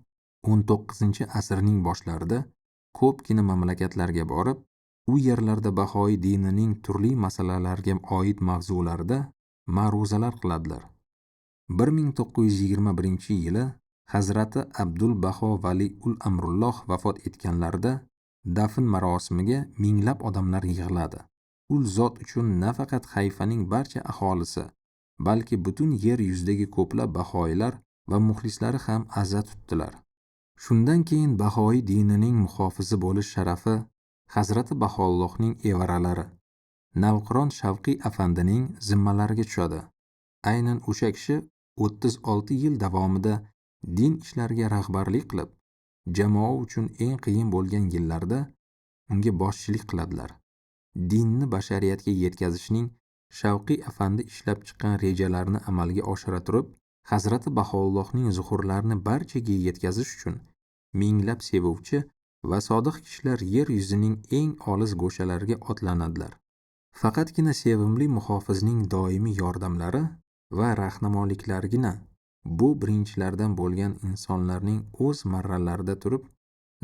19-asrning boshlarida ko'pgina mamlakatlarga borib, u yerlarda Baho'y dinining turli masalalarga oid mavzularda ma'ruzalar qiladilar. 1921-yili Hazrati Abdulbaho Vali ul Amrulloh vafot etganlarida dafn marosimiga minglab odamlar yig'iladi. Ul zot uchun nafaqat Hayfaning barcha aholisi, balki butun yer yuzidagi ko'plab bahoiylar va muxlislari ham azza tutdilar. Shundan keyin Baho'y dinining muhofizi bo'lish sharafi Hazrati Baho'llohning evaralari, Navqiron Shavqiy afandining zimmalariga tushadi. Aynan o'sha kishi 36 yil davomida din ishlariga rahbarlik qilib, jamoa uchun eng qiyin bo'lgan yillarda unga boshchilik qiladilar. Dinni bashariyatga yetkazishning Shavqiy afandi ishlab chiqqan rejalarini amalga oshira turib, Hazrati Baho'llohning zuhurlarini barchaga yetkazish uchun minglab sevuvchi va sodiq kishilar yer yuzining eng olis go'shalariga otlanadilar. Faqatgina sevimli muhofizning doimiy yordamlari va rahnamoliklargina bu birinchilardan bo'lgan insonlarning o'z marralarida turib,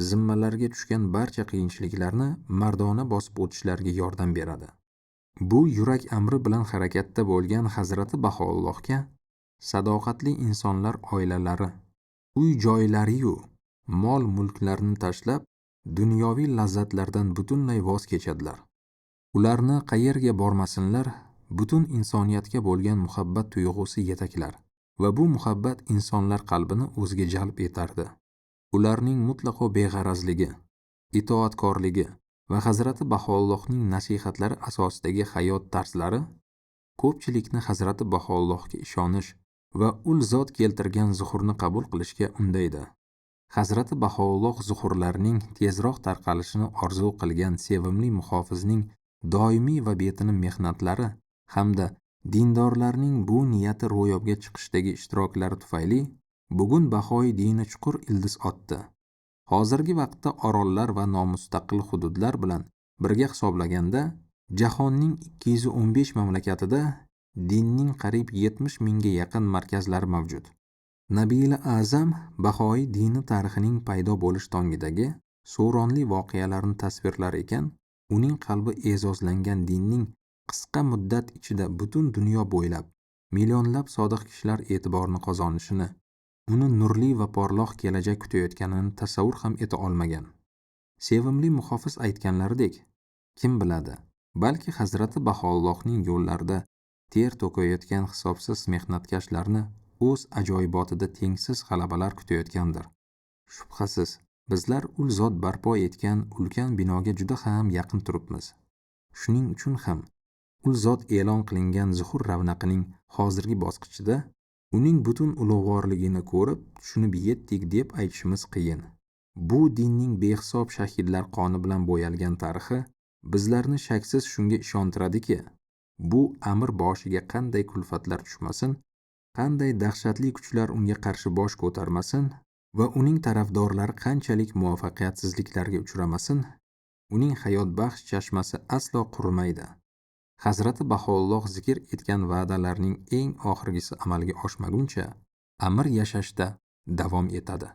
zimmalariga tushgan barcha qiyinchiliklarni mardona bosib o'tishlariga yordam beradi. Bu yurak amri bilan harakatda bo'lgan Hazrati Baho'llohga sadoqatli insonlar oilalari uy-joylari-yu mol-mulklarni tashlab dunyoviy lazzatlardan butunlay voz kechadilar. Ularni qayerga bormasinlar, butun insoniyatga bo'lgan muhabbat tuyg'usi yetaklar va bu muhabbat insonlar qalbini o'ziga jalb etardi. Ularning mutlaqo beg'arazligi, itoatkorligi va Hazrati Baho'llohning nasihatlari asosidagi hayot tarzlari ko'pchilikni Hazrati Baho'llohga ishonish va ul zot keltirgan zuhurni qabul qilishga undaydi. Hazrati Baho'lloh zuhurlarning tezroq tarqalishini orzu qilgan sevimli muhofizning doimiy va betinim mehnatlari hamda dindorlarning bu niyati ro'yobga chiqishdagi ishtiroklari tufayli bugun Baho'y dini chuqur ildiz otdi. Hozirgi vaqtda orollar va nomustaqil hududlar bilan birga hisoblaganda jahonning 215 mamlakatida dinning qariyb 70 mingga yaqin markazlari mavjud. Nabiyil A'zam Baho'y dini tarixining paydo bo'lish tongidagi so'ronli voqealarni tasvirlar ekan, uning qalbi e'zozlangan dinning qisqa muddat ichida butun dunyo bo'ylab millionlab sodiq kishilar e'tiborini qozonishini, uni nurli va porloq kelajak kutayotganini tasavvur ham eta olmagan. Sevimli muhofiz aytganlaridek, kim biladi, balki Hazrati Baho'llohning yo'llarida ter to'kayotgan hisobsiz mehnatkashlarni o'z ajoyibotida tengsiz g'alabalar kutayotgandir. Shubhasiz, bizlar ul zot barpo etgan ulkan binoga juda ham yaqin turibmiz. Shuning uchun ham ul zot e'lon qilingan zuhur ravnaqining hozirgi bosqichida uning butun ulug'vorligini ko'rib, tushunib yetdik deb aytishimiz qiyin. Bu dinning behisob shahidlar qoni bilan bo'yalgan tarixi bizlarni shaksiz shunga ishontiradiki, bu amr boshiga qanday kulfatlar tushmasin, qanday dahshatli kuchlar unga qarshi bosh ko'tarmasin va uning tarafdorlari qanchalik muvaffaqiyatsizliklarga uchramasin, uning hayotbaxsh chashmasi aslo qurimaydi. Hazrati Baho'lloh zikr etgan va'dalarning eng oxirgisi amalga oshmaguncha amr yashashda davom etadi.